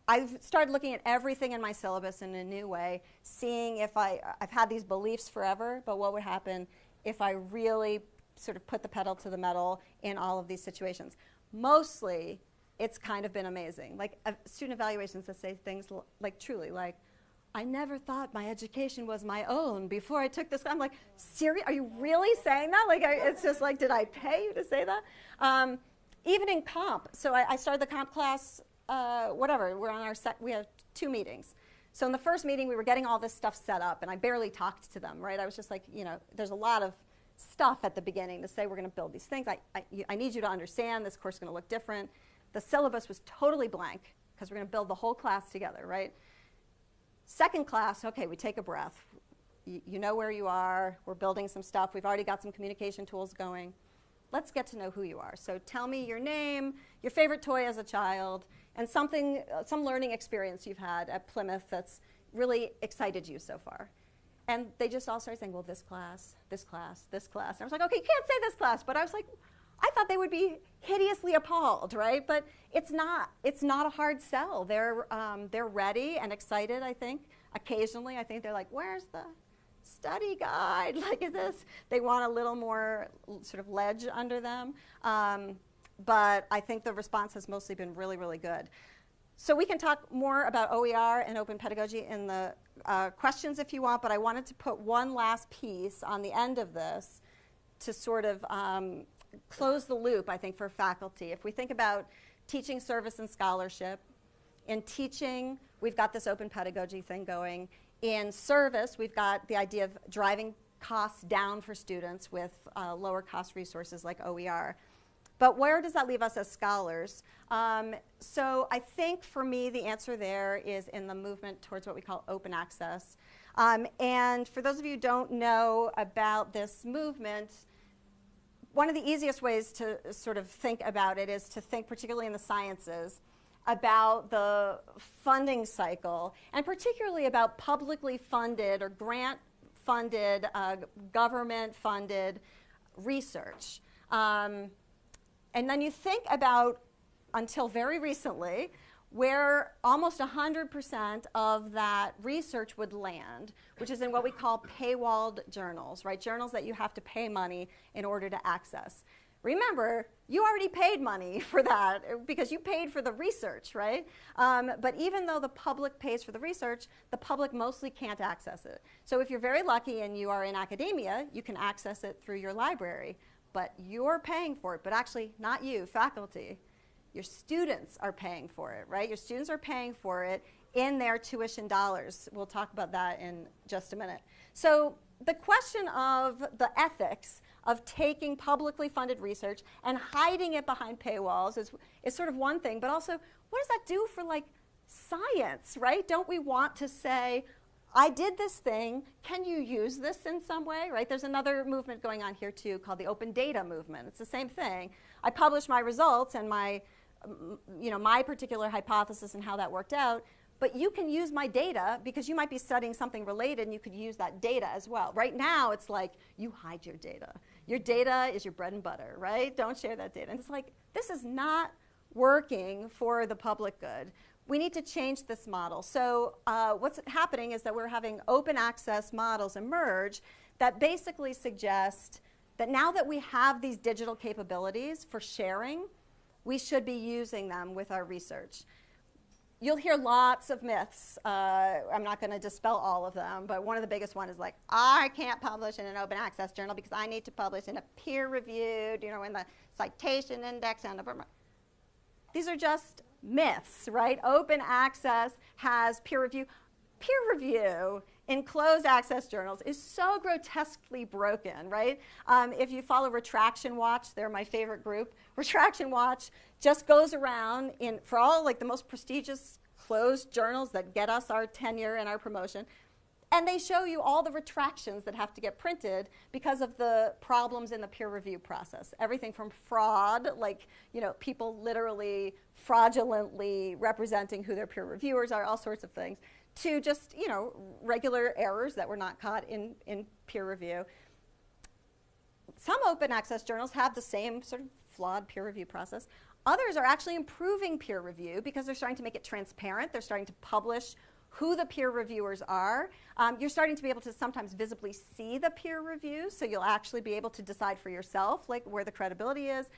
I've started looking at everything in my syllabus in a new way, seeing if I've had these beliefs forever, but what would happen if I really sort of put the pedal to the metal in all of these situations. Mostly, it's kind of been amazing. Like student evaluations that say things like truly, like, I never thought my education was my own before I took this. I'm like, serious? Are you really saying that? Like, it's just like, did I pay you to say that? Even in comp. So I started the comp class, whatever. We're on we have 2 meetings. So in the first meeting, we were getting all this stuff set up, and I barely talked to them, right? I was just like, there's a lot of stuff at the beginning to say we're going to build these things. I need you to understand this course is going to look different. The syllabus was totally blank because we're going to build the whole class together, right? Second class, okay, we take a breath. You know where you are. We're building some stuff. We've already got some communication tools going. Let's get to know who you are. So tell me your name, your favorite toy as a child, and some learning experience you've had at Plymouth that's really excited you so far. And they just all started saying, well, this class, this class, this class. And I was like, okay, you can't say this class. But I was like, I thought they would be hideously appalled, right? But it's not a hard sell. They're ready and excited, I think. Occasionally, I think they're like, where's the study guide? Like, is this? They want a little more sort of ledge under them. But I think the response has mostly been really, really good. So we can talk more about OER and open pedagogy in the questions if you want, but I wanted to put one last piece on the end of this to sort of close the loop, I think, for faculty. If we think about teaching, service, and scholarship, in teaching, we've got this open pedagogy thing going. In service, we've got the idea of driving costs down for students with lower cost resources like OER. But where does that leave us as scholars? So I think for me, the answer there is in the movement towards what we call open access. And for those of you who don't know about this movement, one of the easiest ways to sort of think about it is to think, particularly in the sciences, about the funding cycle, and particularly about publicly funded or grant-funded, government-funded research. And then you think about, until very recently, where almost 100% of that research would land, which is in what we call paywalled journals, right? Journals that you have to pay money in order to access. Remember, you already paid money for that because you paid for the research, right? But even though the public pays for the research, the public mostly can't access it. So if you're very lucky and you are in academia, you can access it through your library. But you're paying for it, but actually not you, faculty. Your students are paying for it, right? Your students are paying for it in their tuition dollars. We'll talk about that in just a minute. So the question of the ethics of taking publicly funded research and hiding it behind paywalls is sort of one thing, but also what does that do for like science, right? Don't we want to say, I did this thing, can you use this in some way, right? There's another movement going on here too called the open data movement. It's the same thing. I publish my results and my particular hypothesis and how that worked out, but you can use my data because you might be studying something related and you could use that data as well. Right now it's like, you hide your data. Your data is your bread and butter, right? Don't share that data. And it's like, this is not working for the public good. We need to change this model. So what's happening is that we're having open access models emerge that basically suggest that now that we have these digital capabilities for sharing, we should be using them with our research. You'll hear lots of myths. I'm not going to dispel all of them, but one of the biggest ones is like, I can't publish in an open access journal because I need to publish in a peer-reviewed, in the citation index. And these are just myths, right? Open access has peer review. Peer review in closed access journals is so grotesquely broken, right? If you follow Retraction Watch, they're my favorite group. Retraction Watch just goes around for all like the most prestigious closed journals that get us our tenure and our promotion. And they show you all the retractions that have to get printed because of the problems in the peer review process. Everything from fraud, like people literally fraudulently representing who their peer reviewers are, all sorts of things, to just regular errors that were not caught in peer review. Some open access journals have the same sort of flawed peer review process. Others are actually improving peer review because they're starting to make it transparent. They're starting to publish who the peer reviewers are. You're starting to be able to sometimes visibly see the peer review, so you'll actually be able to decide for yourself like where the credibility is.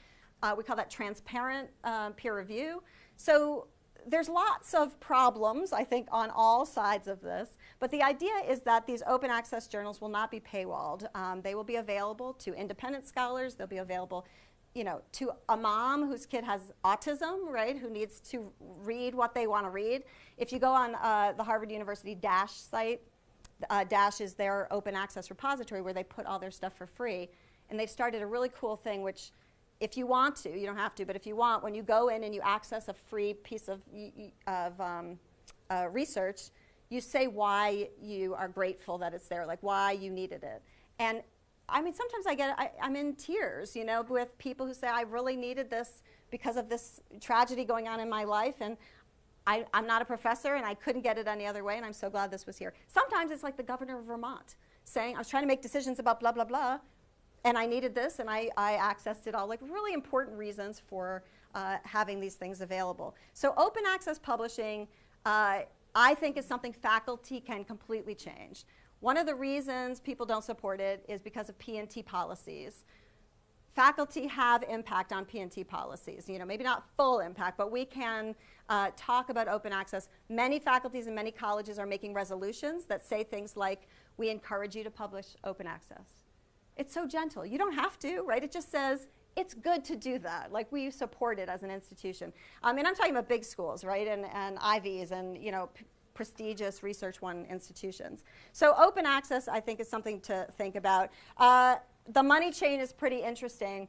We call that transparent peer review. So there's lots of problems, I think, on all sides of this. But the idea is that these open access journals will not be paywalled. They will be available to independent scholars. They'll be available to a mom whose kid has autism, right, who needs to read what they want to read. If you go on the Harvard University Dash site, Dash is their open access repository where they put all their stuff for free. And they've started a really cool thing, which if you want to, you don't have to, but if you want, when you go in and you access a free piece of research, you say why you are grateful that it's there, like why you needed it. And I mean, sometimes I'm in tears, with people who say, I really needed this because of this tragedy going on in my life, and I'm not a professor, and I couldn't get it any other way, and I'm so glad this was here. Sometimes it's like the governor of Vermont saying, I was trying to make decisions about blah, blah, blah, and I needed this, and I accessed it all. Like really important reasons for having these things available. So open access publishing, I think, is something faculty can completely change. One of the reasons people don't support it is because of P&T policies. Faculty have impact on P&T policies, you know, maybe not full impact, but we can talk about open access. Many faculties and many colleges are making resolutions that say things like, we encourage you to publish open access. It's so gentle. You don't have to, right? It just says, it's good to do that. Like, we support it as an institution. And I'm talking about big schools, right, and Ivies and, you know, prestigious Research One institutions. So open access, I think, is something to think about. The money chain is pretty interesting.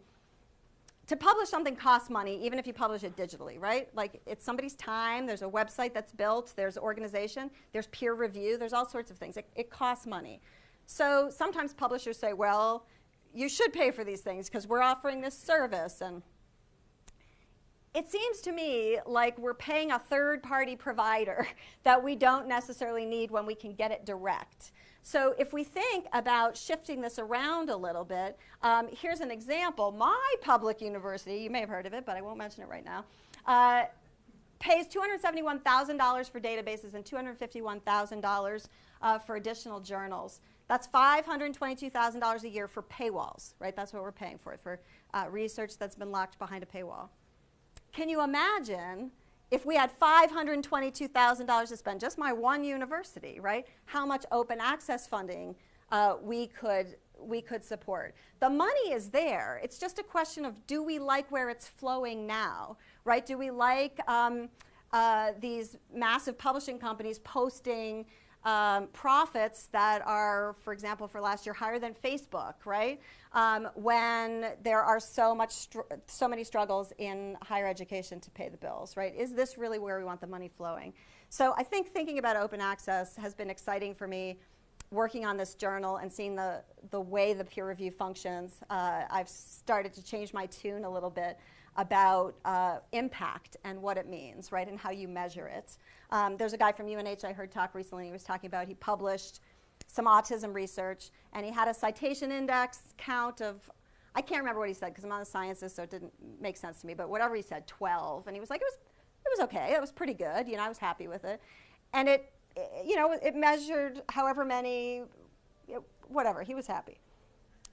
To publish something costs money, even if you publish it digitally, right? Like, it's somebody's time, there's a website that's built, there's organization, there's peer review, there's all sorts of things. It costs money. So sometimes publishers say, well, you should pay for these things because we're offering this service. And it seems to me like we're paying a third-party provider that we don't necessarily need when we can get it direct. So if we think about shifting this around a little bit, here's an example. My public university, you may have heard of it, but I won't mention it right now, pays $271,000 for databases and $251,000 for additional journals. That's $522,000 a year for paywalls, right? That's what we're paying for research that's been locked behind a paywall. Can you imagine if we had $522,000 to spend, just my one university, right? How much open access funding we could support? The money is there. It's just a question of, do we like where it's flowing now, right? Do we like these massive publishing companies posting profits that are, for example, for last year, higher than Facebook, right? When there are so many struggles in higher education to pay the bills, right? Is this really where we want the money flowing? So I think thinking about open access has been exciting for me, working on this journal and seeing the way the peer review functions. I've started to change my tune a little bit about impact and what it means, right, and how you measure it. There's a guy from UNH I heard talk recently. He was talking about, he published some autism research, and he had a citation index count of, I can't remember what he said because I'm on the sciences, so it didn't make sense to me, but whatever he said, 12. And he was like, it was okay. It was pretty good. You know, I was happy with it. And it measured however many, whatever. He was happy.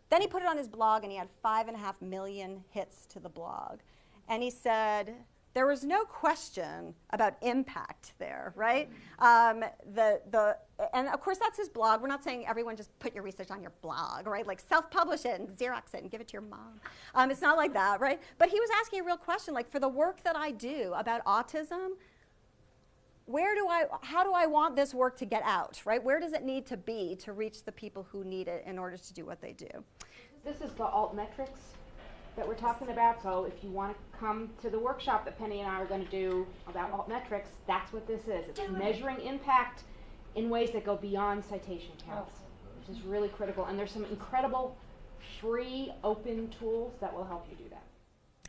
Then he put it on his blog, and he had 5.5 million hits to the blog. And he said, there was no question about impact there, right? And of course, that's his blog. We're not saying everyone just put your research on your blog, right? Like self-publish it and Xerox it and give it to your mom. It's not like that, right? But he was asking a real question, like, for the work that I do about autism, how do I want this work to get out, right? Where does it need to be to reach the people who need it in order to do what they do? This is the altmetrics that we're talking about. So if you want to come to the workshop that Penny and I are going to do about altmetrics, that's what this is. It's measuring impact in ways that go beyond citation counts, which is really critical. And there's some incredible free open tools that will help you do that.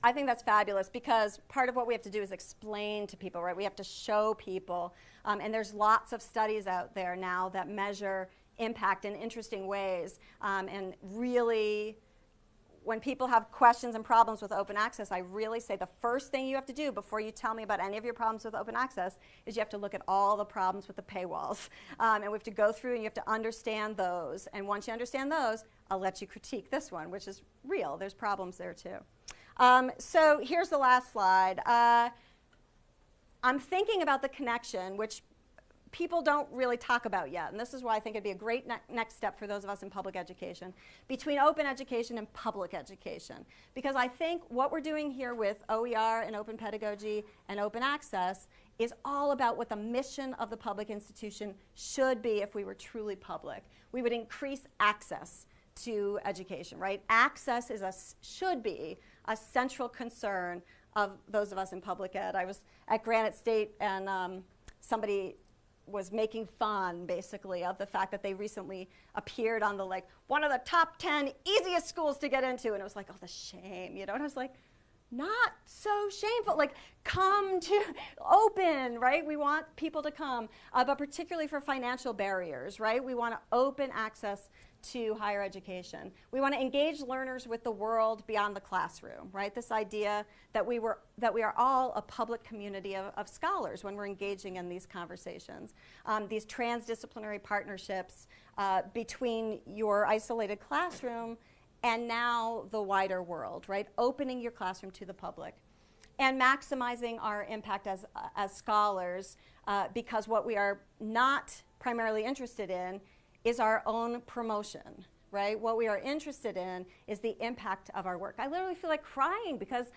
I think that's fabulous because part of what we have to do is explain to people, right? We have to show people. And there's lots of studies out there now that measure impact in interesting ways. And really, when people have questions and problems with open access, I really say the first thing you have to do before you tell me about any of your problems with open access is you have to look at all the problems with the paywalls. And we have to go through and you have to understand those. And once you understand those, I'll let you critique this one, which is real. There's problems there too. So here's the last slide. I'm thinking about the connection, which people don't really talk about yet, and this is why I think it'd be a great next step for those of us in public education, between open education and public education. Because I think what we're doing here with OER and open pedagogy and open access is all about what the mission of the public institution should be if we were truly public. We would increase access to education, right? Access should be a central concern of those of us in public ed. I was at Granite State, and somebody was making fun, basically, of the fact that they recently appeared on the, one of the top 10 easiest schools to get into, and it was like, oh, the shame, you know? And I was like, not so shameful. Like, come to open, right? We want people to come, but particularly for financial barriers, right? We want to open access to higher education. We want to engage learners with the world beyond the classroom, right? This idea that we are all a public community of scholars when we're engaging in these conversations. These transdisciplinary partnerships between your isolated classroom and now the wider world, right? Opening your classroom to the public and maximizing our impact as scholars, because what we are not primarily interested in is our own promotion, right? What we are interested in is the impact of our work. I literally feel like crying because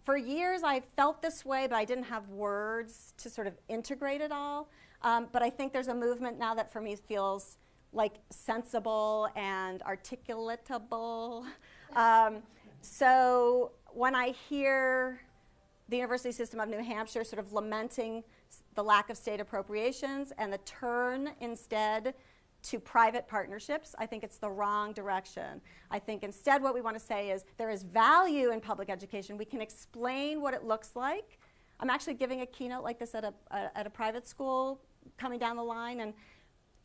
for years I felt this way, but I didn't have words to sort of integrate it all. But I think there's a movement now that for me feels like sensible and articulatable. So when I hear the University System of New Hampshire sort of lamenting the lack of state appropriations and the turn instead to private partnerships, I think it's the wrong direction. I think instead what we want to say is there is value in public education. We can explain what it looks like. I'm actually giving a keynote like this at a private school coming down the line, and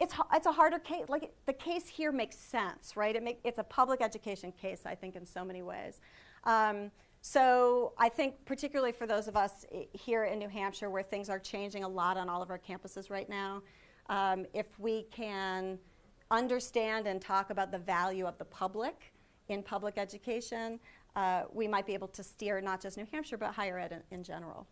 it's a harder case. Like, the case here makes sense, right? It's a public education case, I think, in so many ways. So I think particularly for those of us here in New Hampshire where things are changing a lot on all of our campuses right now, if we can understand and talk about the value of the public in public education, we might be able to steer not just New Hampshire, but higher ed in general.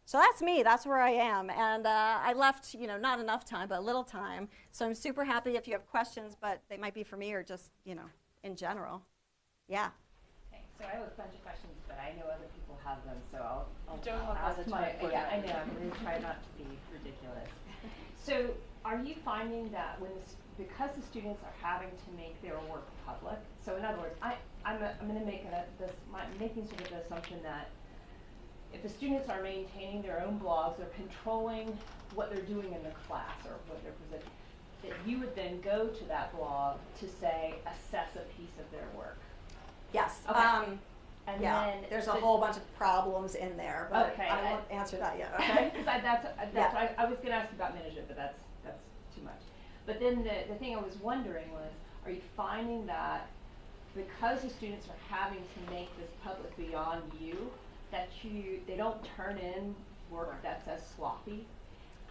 So that's me, that's where I am. And I left, not enough time, but a little time. So I'm super happy if you have questions, but they might be for me or just, in general. Yeah. Thanks. So I have a bunch of questions, but I know other people have them, so I'll ask my, yeah, I know, I'm going to try not to be ridiculous. So are you finding that because the students are having to make their work public, so in other words, I'm going to make making sort of the assumption that if the students are maintaining their own blogs, they're controlling what they're doing in the class or what they're presenting, that you would then go to that blog to say, assess a piece of their work. Yes. Okay. And yeah, then there's a whole bunch of problems in there, but okay, I won't answer that yet. Okay. Because I was going to ask about management, but that's too much. But then the thing I was wondering was, are you finding that because the students are having to make this public beyond you, that they don't turn in work that's as sloppy,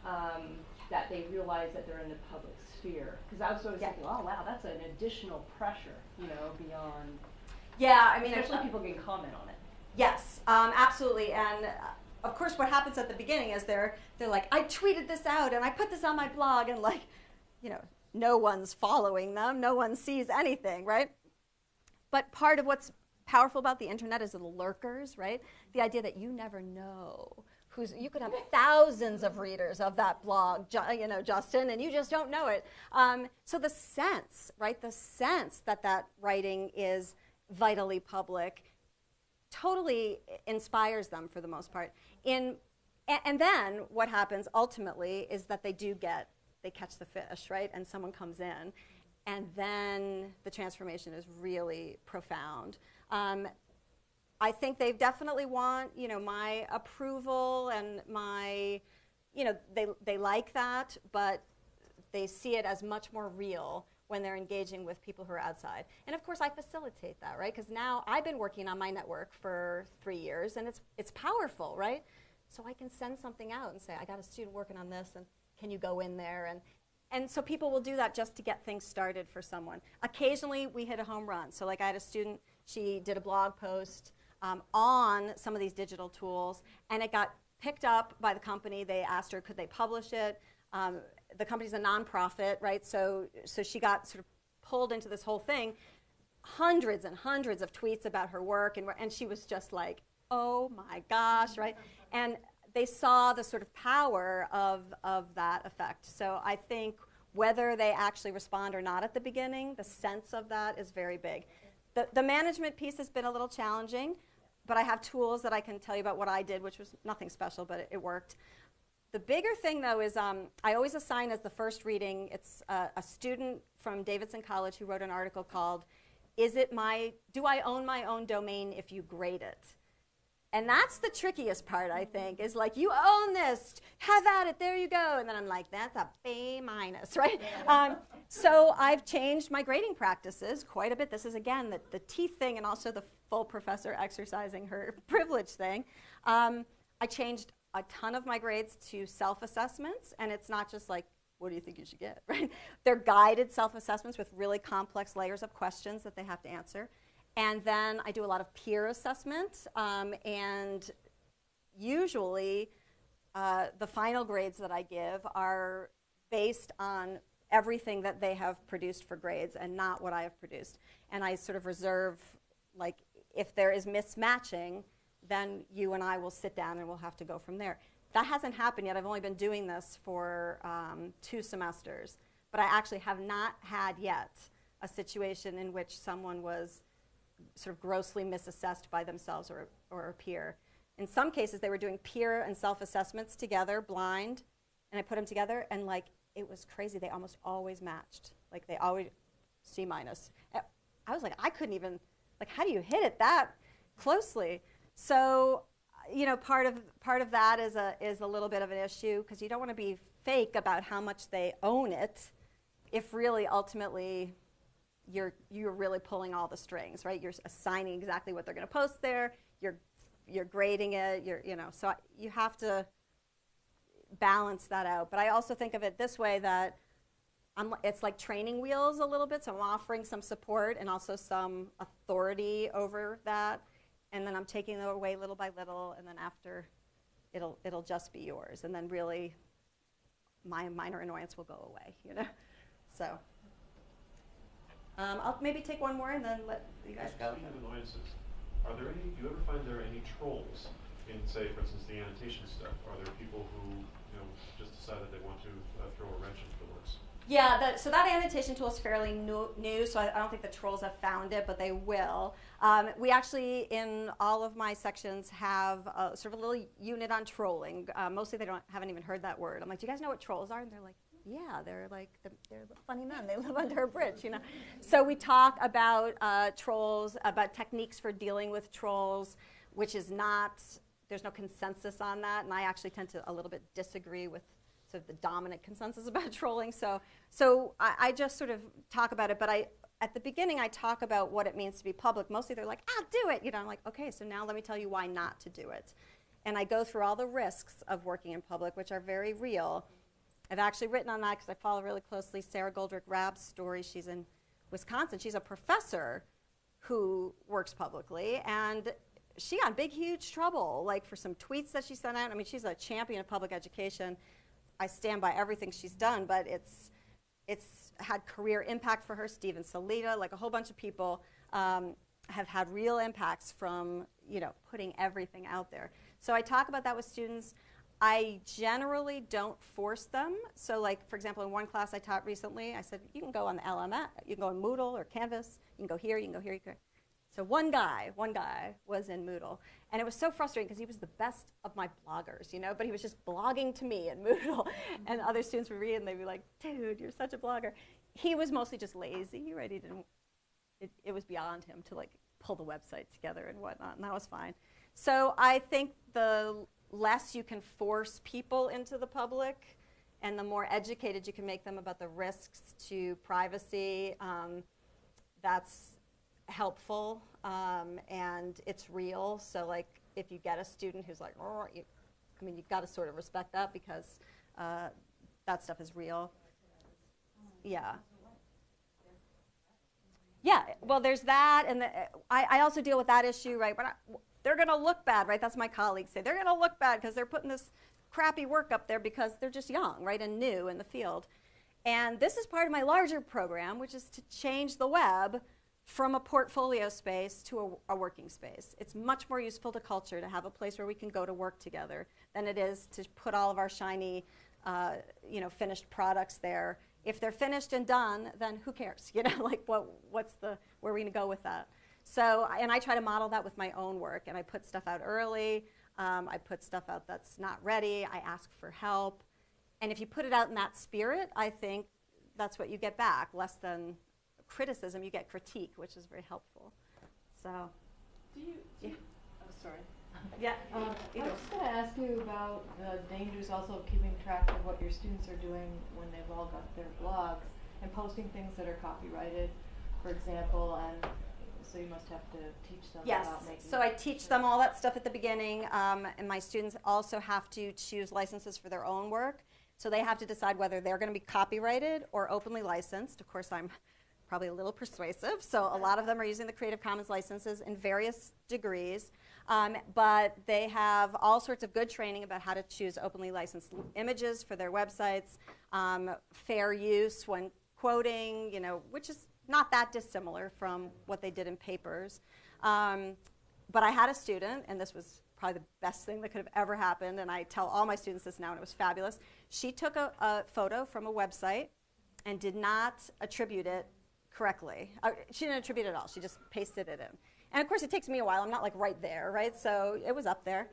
that they realize that they're in the public sphere? Because I was sort of thinking, oh wow, that's an additional pressure, beyond. Yeah, I mean, especially people can comment on it. Yes, absolutely. And of course, what happens at the beginning is they're like, I tweeted this out and I put this on my blog, and no one's following them, no one sees anything, right? But part of what's powerful about the internet is the lurkers, right? The idea that you never know you could have thousands of readers of that blog, Justin, and you just don't know it. So the sense, right? The sense that writing is vitally public totally inspires them for the most part. And then what happens ultimately is that they catch the fish, right? And someone comes in, and then the transformation is really profound. I think they definitely want, my approval and my, they like that, but they see it as much more real when they're engaging with people who are outside. And of course, I facilitate that, right? Because now I've been working on my network for 3 years, and it's powerful, right? So I can send something out and say, I got a student working on this, and can you go in there? And so people will do that just to get things started for someone. Occasionally, we hit a home run. So like I had a student, she did a blog post on some of these digital tools, and it got picked up by the company. They asked her, could they publish it? The company's a nonprofit, right? So she got sort of pulled into this whole thing. Hundreds and hundreds of tweets about her work, and she was just like, oh my gosh, right? And they saw the sort of power of that effect. So I think whether they actually respond or not at the beginning, the sense of that is very big. The management piece has been a little challenging, but I have tools that I can tell you about what I did, which was nothing special, but it worked. The bigger thing, though, is I always assign as the first reading, it's a student from Davidson College who wrote an article called, Do I Own My Own Domain If You Grade It? And that's the trickiest part, I think, is like, you own this, have at it, there you go. And then I'm like, that's a B minus, right? So I've changed my grading practices quite a bit. This is, again, the teeth thing and also the full professor exercising her privilege thing. I changed a ton of my grades to self-assessments, and it's not just like, what do you think you should get, right? They're guided self-assessments with really complex layers of questions that they have to answer. And then I do a lot of peer assessment, and usually the final grades that I give are based on everything that they have produced for grades and not what I have produced. And I sort of reserve, like, if there is mismatching, then you and I will sit down and we'll have to go from there. That hasn't happened yet. I've only been doing this for 2 semesters, but I actually have not had yet a situation in which someone was sort of grossly misassessed by themselves or a peer. In some cases, they were doing peer and self-assessments together, blind, and I put them together, and like, it was crazy. They almost always matched. Like, they always C minus. I was like, I couldn't even, like, how do you hit it that closely? So, you know, part of that is a little bit of an issue, because you don't want to be fake about how much they own it, if really ultimately you're really pulling all the strings, right? You're assigning exactly what they're going to post there. You're grading it. You know, so you have to balance that out. But I also think of it this way, that it's like training wheels a little bit. So I'm offering some support and also some authority over that, and then I'm taking it away little by little, and then after, it'll just be yours, and then really my minor annoyance will go away. You know, so. I'll maybe take one more and then let you guys go. Speaking of annoyances, do you ever find there are any trolls in, say, for instance, the annotation stuff? Are there people who, you know, just decide that they want to throw a wrench into the works? Yeah, so that annotation tool is fairly new, so I don't think the trolls have found it, but they will. We actually, in all of my sections, have sort of a little unit on trolling. Mostly they haven't even heard that word. I'm like, do you guys know what trolls are? And they're like, yeah, they're the funny men. They live under a bridge, you know. So we talk about trolls, about techniques for dealing with trolls, which is not, there's no consensus on that, and I actually tend to a little bit disagree with sort of the dominant consensus about trolling. So I just sort of talk about it, but at the beginning I talk about what it means to be public. Mostly they're like, do it, you know. I'm like, okay, so now let me tell you why not to do it. And I go through all the risks of working in public, which are very real. I've actually written on that because I follow really closely Sarah Goldrick-Rabb's story. She's in Wisconsin. She's a professor who works publicly, and she got in big, huge trouble, like for some tweets that she sent out. I mean, she's a champion of public education. I stand by everything she's done, but it's had career impact for her. Steven Salita, like a whole bunch of people have had real impacts from, you know, putting everything out there. So I talk about that with students. I generally don't force them. So like, for example, in one class I taught recently, I said, you can go on the LMS, you can go in Moodle or Canvas, you can go here, you can go here, you can go. So one guy was in Moodle, and it was so frustrating because he was the best of my bloggers, you know, but he was just blogging to me in Moodle, and other students would read it and they'd be like, dude, you're such a blogger. He was mostly just lazy, right? It was beyond him to like pull the website together and whatnot, and that was fine. So I think the less you can force people into the public, and the more educated you can make them about the risks to privacy, that's helpful, and it's real. So like, if you get a student who's like, oh, I mean, you've got to sort of respect that, because that stuff is real. Yeah. Yeah, well, there's that, and I also deal with that issue, right? But they're going to look bad, right? That's my colleagues say. They're going to look bad because they're putting this crappy work up there because they're just young, right, and new in the field. And this is part of my larger program, which is to change the web from a portfolio space to a working space. It's much more useful to culture to have a place where we can go to work together than it is to put all of our shiny, you know, finished products there. If they're finished and done, then who cares? You know, like where are we going to go with that? So, and I try to model that with my own work, and I put stuff out early. I put stuff out that's not ready. I ask for help. And if you put it out in that spirit, I think that's what you get back. Less than criticism, you get critique, which is very helpful. So, Do you I'm sorry. Yeah. I was just going to ask you about the dangers also of keeping track of what your students are doing when they've all got their blogs and posting things that are copyrighted, for example, and so you must have to teach them Yes, about making. so I teach them all that stuff at the beginning, and my students also have to choose licenses for their own work. So they have to decide whether they're going to be copyrighted or openly licensed. Of course, I'm probably a little persuasive, so a lot of them are using the Creative Commons licenses in various degrees. But they have all sorts of good training about how to choose openly licensed images for their websites, fair use when quoting, which is not that dissimilar from what they did in papers. But I had a student, and this was probably the best thing that could have ever happened, and I tell all my students this now, and it was fabulous. She took a photo from a website and did not attribute it correctly. She didn't attribute it at all. She just pasted it in. And of course, it takes me a while. I'm not like right there, right? So it was up there.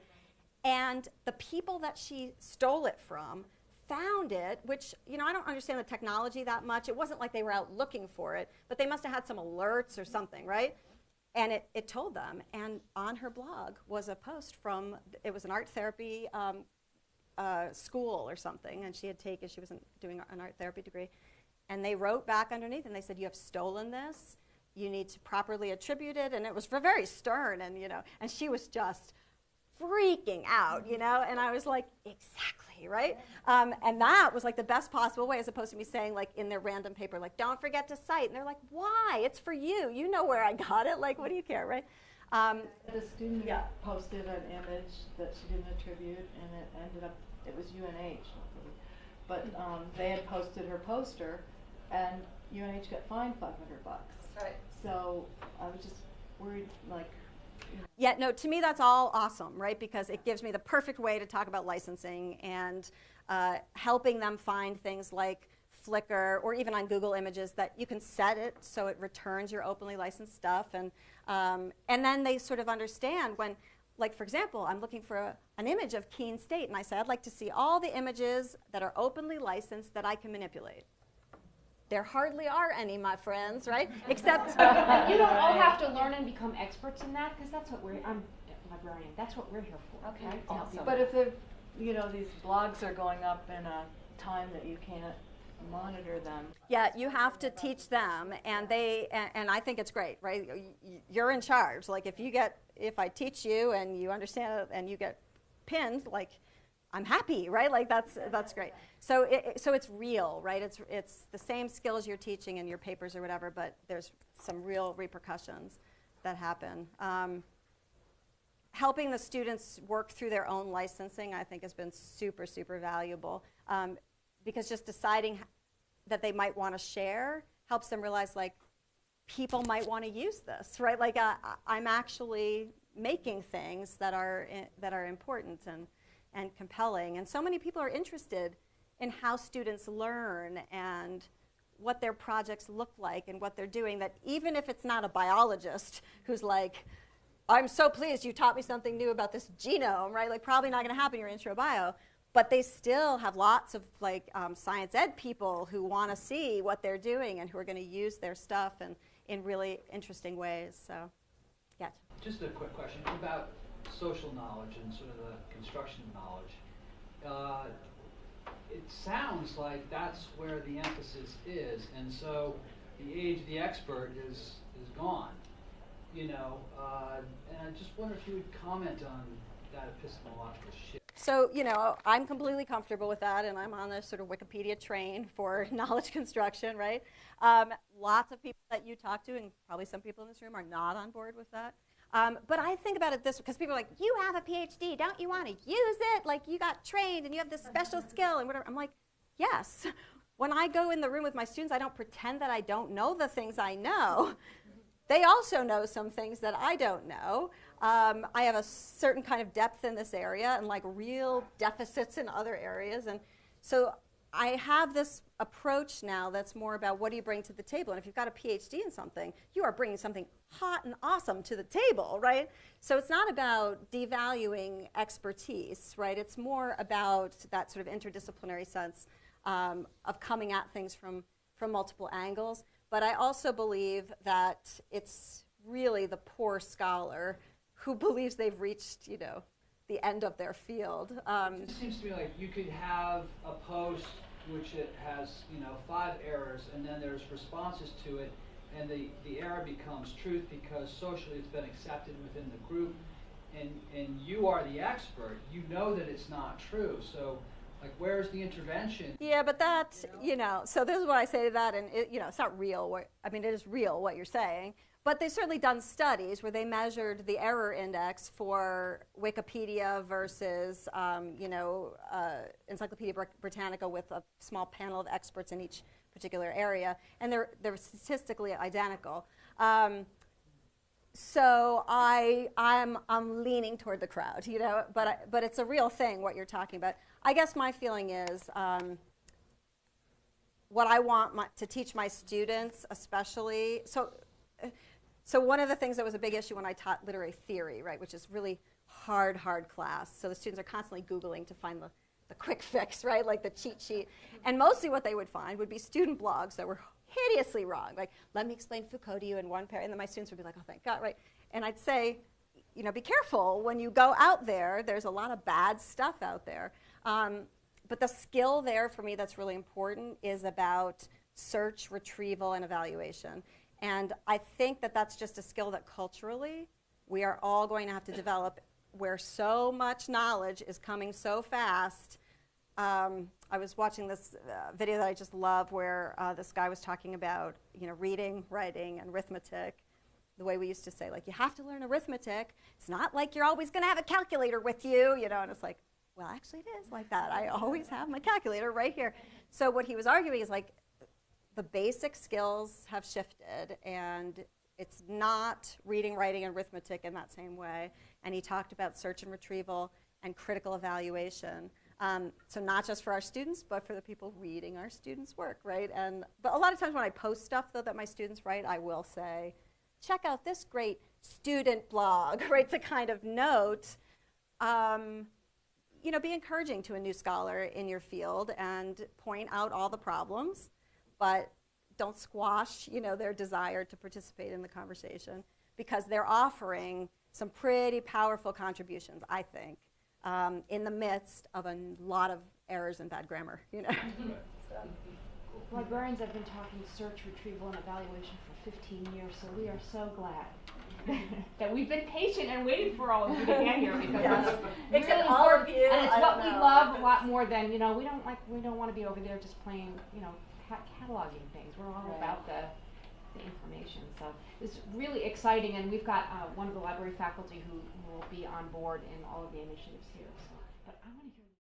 And the people that she stole it from found it, which, I don't understand the technology that much. It wasn't like they were out looking for it, but they must have had some alerts or something, right? And it told them. And on her blog was a post from, it was an art therapy school or something, and she was doing an art therapy degree. And they wrote back underneath, and they said, you have stolen this. You need to properly attribute it. And it was very stern, and, and she was just freaking out, and I was like, exactly, right? And that was like the best possible way, as opposed to me saying, like, in their random paper, like, don't forget to cite. And they're like, why? It's for you. You know where I got it. Like, what do you care, right? The student posted an image that she didn't attribute, and it ended up, it was UNH, but they had posted her poster, and UNH got fined $500. Right. So I was just worried, like. Yeah, no, to me that's all awesome, right? Because it gives me the perfect way to talk about licensing and helping them find things like Flickr or even on Google Images that you can set it so it returns your openly licensed stuff. And then they sort of understand when, like, for example, I'm looking for an image of Keene State, and I say, I'd like to see all the images that are openly licensed that I can manipulate. There hardly are any, my friends, right? Except you don't all have to learn and become experts in that, because that's what I'm a librarian. That's what we're here for. Okay, right? To help you. But if these blogs are going up in a time that you can't monitor them. yeah, you have to teach them, and I think it's great, right? You're in charge. Like if I teach you and you understand it and you get pinned, like, I'm happy, right? Like that's great. So it's real, right? It's the same skills you're teaching in your papers or whatever, but there's some real repercussions that happen. Helping the students work through their own licensing, I think, has been super, super valuable, because just deciding that they might want to share helps them realize, like, people might want to use this, right? Like I'm actually making things that are important and compelling. And so many people are interested in how students learn and what their projects look like and what they're doing, that even if it's not a biologist who's like, I'm so pleased you taught me something new about this genome, right? Like, probably not going to happen in your intro bio, but they still have lots of science ed people who want to see what they're doing and who are going to use their stuff in really interesting ways. So, yeah. Just a quick question about social knowledge and sort of the construction knowledge. It sounds like that's where the emphasis is, and so the age of the expert is gone. And I just wonder if you would comment on that epistemological shift. So, I'm completely comfortable with that, and I'm on this sort of Wikipedia train for knowledge construction, right? Lots of people that you talk to, and probably some people in this room, are not on board with that. But I think about it this way, because people are like, you have a PhD, don't you want to use it? Like, you got trained and you have this special skill and whatever. I'm like, yes. When I go in the room with my students, I don't pretend that I don't know the things I know. They also know some things that I don't know. I have a certain kind of depth in this area and like real deficits in other areas. And so I have this approach now that's more about what do you bring to the table. And if you've got a PhD in something, you are bringing something hot and awesome to the table, right? So it's not about devaluing expertise, right? It's more about that sort of interdisciplinary sense of coming at things from multiple angles. But I also believe that it's really the poor scholar who believes they've reached, you know, the end of their field. It just seems to me like you could have a post which it has, you know, 5 errors, and then there's responses to it, and the error becomes truth because socially it's been accepted within the group, and you are the expert. You know that it's not true. So, like, where's the intervention? Yeah, but that, you know, so this is what I say to that, and it, you know, it's not real. I mean, it is real what you're saying, but they've certainly done studies where they measured the error index for Wikipedia versus, you know, Encyclopedia Britannica with a small panel of experts in each particular area, and they're statistically identical. So I'm leaning toward the crowd, you know, but it's a real thing what you're talking about. I guess my feeling is what I want to teach my students, especially. So one of the things that was a big issue when I taught literary theory, right, which is really hard class. So the students are constantly Googling to find the quick fix, right, like the cheat sheet. And mostly what they would find would be student blogs that were hideously wrong. Like, let me explain Foucault to you in one paragraph. And then my students would be like, oh, thank God, right? And I'd say, you know, be careful. When you go out there, there's a lot of bad stuff out there. But the skill there for me that's really important is about search, retrieval, and evaluation. And I think that that's just a skill that culturally we are all going to have to develop, where so much knowledge is coming so fast. I was watching this video that I just love where this guy was talking about, you know, reading, writing, and arithmetic. The way we used to say, like, you have to learn arithmetic. It's not like you're always going to have a calculator with you, you know, and it's like, well, actually it is like that. I always have my calculator right here. So what he was arguing is, like, the basic skills have shifted, and it's not reading, writing, and arithmetic in that same way. And he talked about search and retrieval and critical evaluation. So not just for our students, but for the people reading our students' work, right? But a lot of times when I post stuff, though, that my students write, I will say, check out this great student blog, right, to kind of note, you know, be encouraging to a new scholar in your field and point out all the problems, but don't squash, you know, their desire to participate in the conversation, because they're offering some pretty powerful contributions, I think, in the midst of a lot of errors and bad grammar, you know. Librarians have been talking search, retrieval, and evaluation for 15 years, so we are so glad that we've been patient and waiting for all of you to get here, because it's really all of important, you, and it's I what don't we know. love a lot more than, you know, we don't want to be over there just playing, you know, cataloging things. We're all about the information. So it's really exciting, and we've got one of the library faculty who will be on board in all of the initiatives here. So, but I want to hear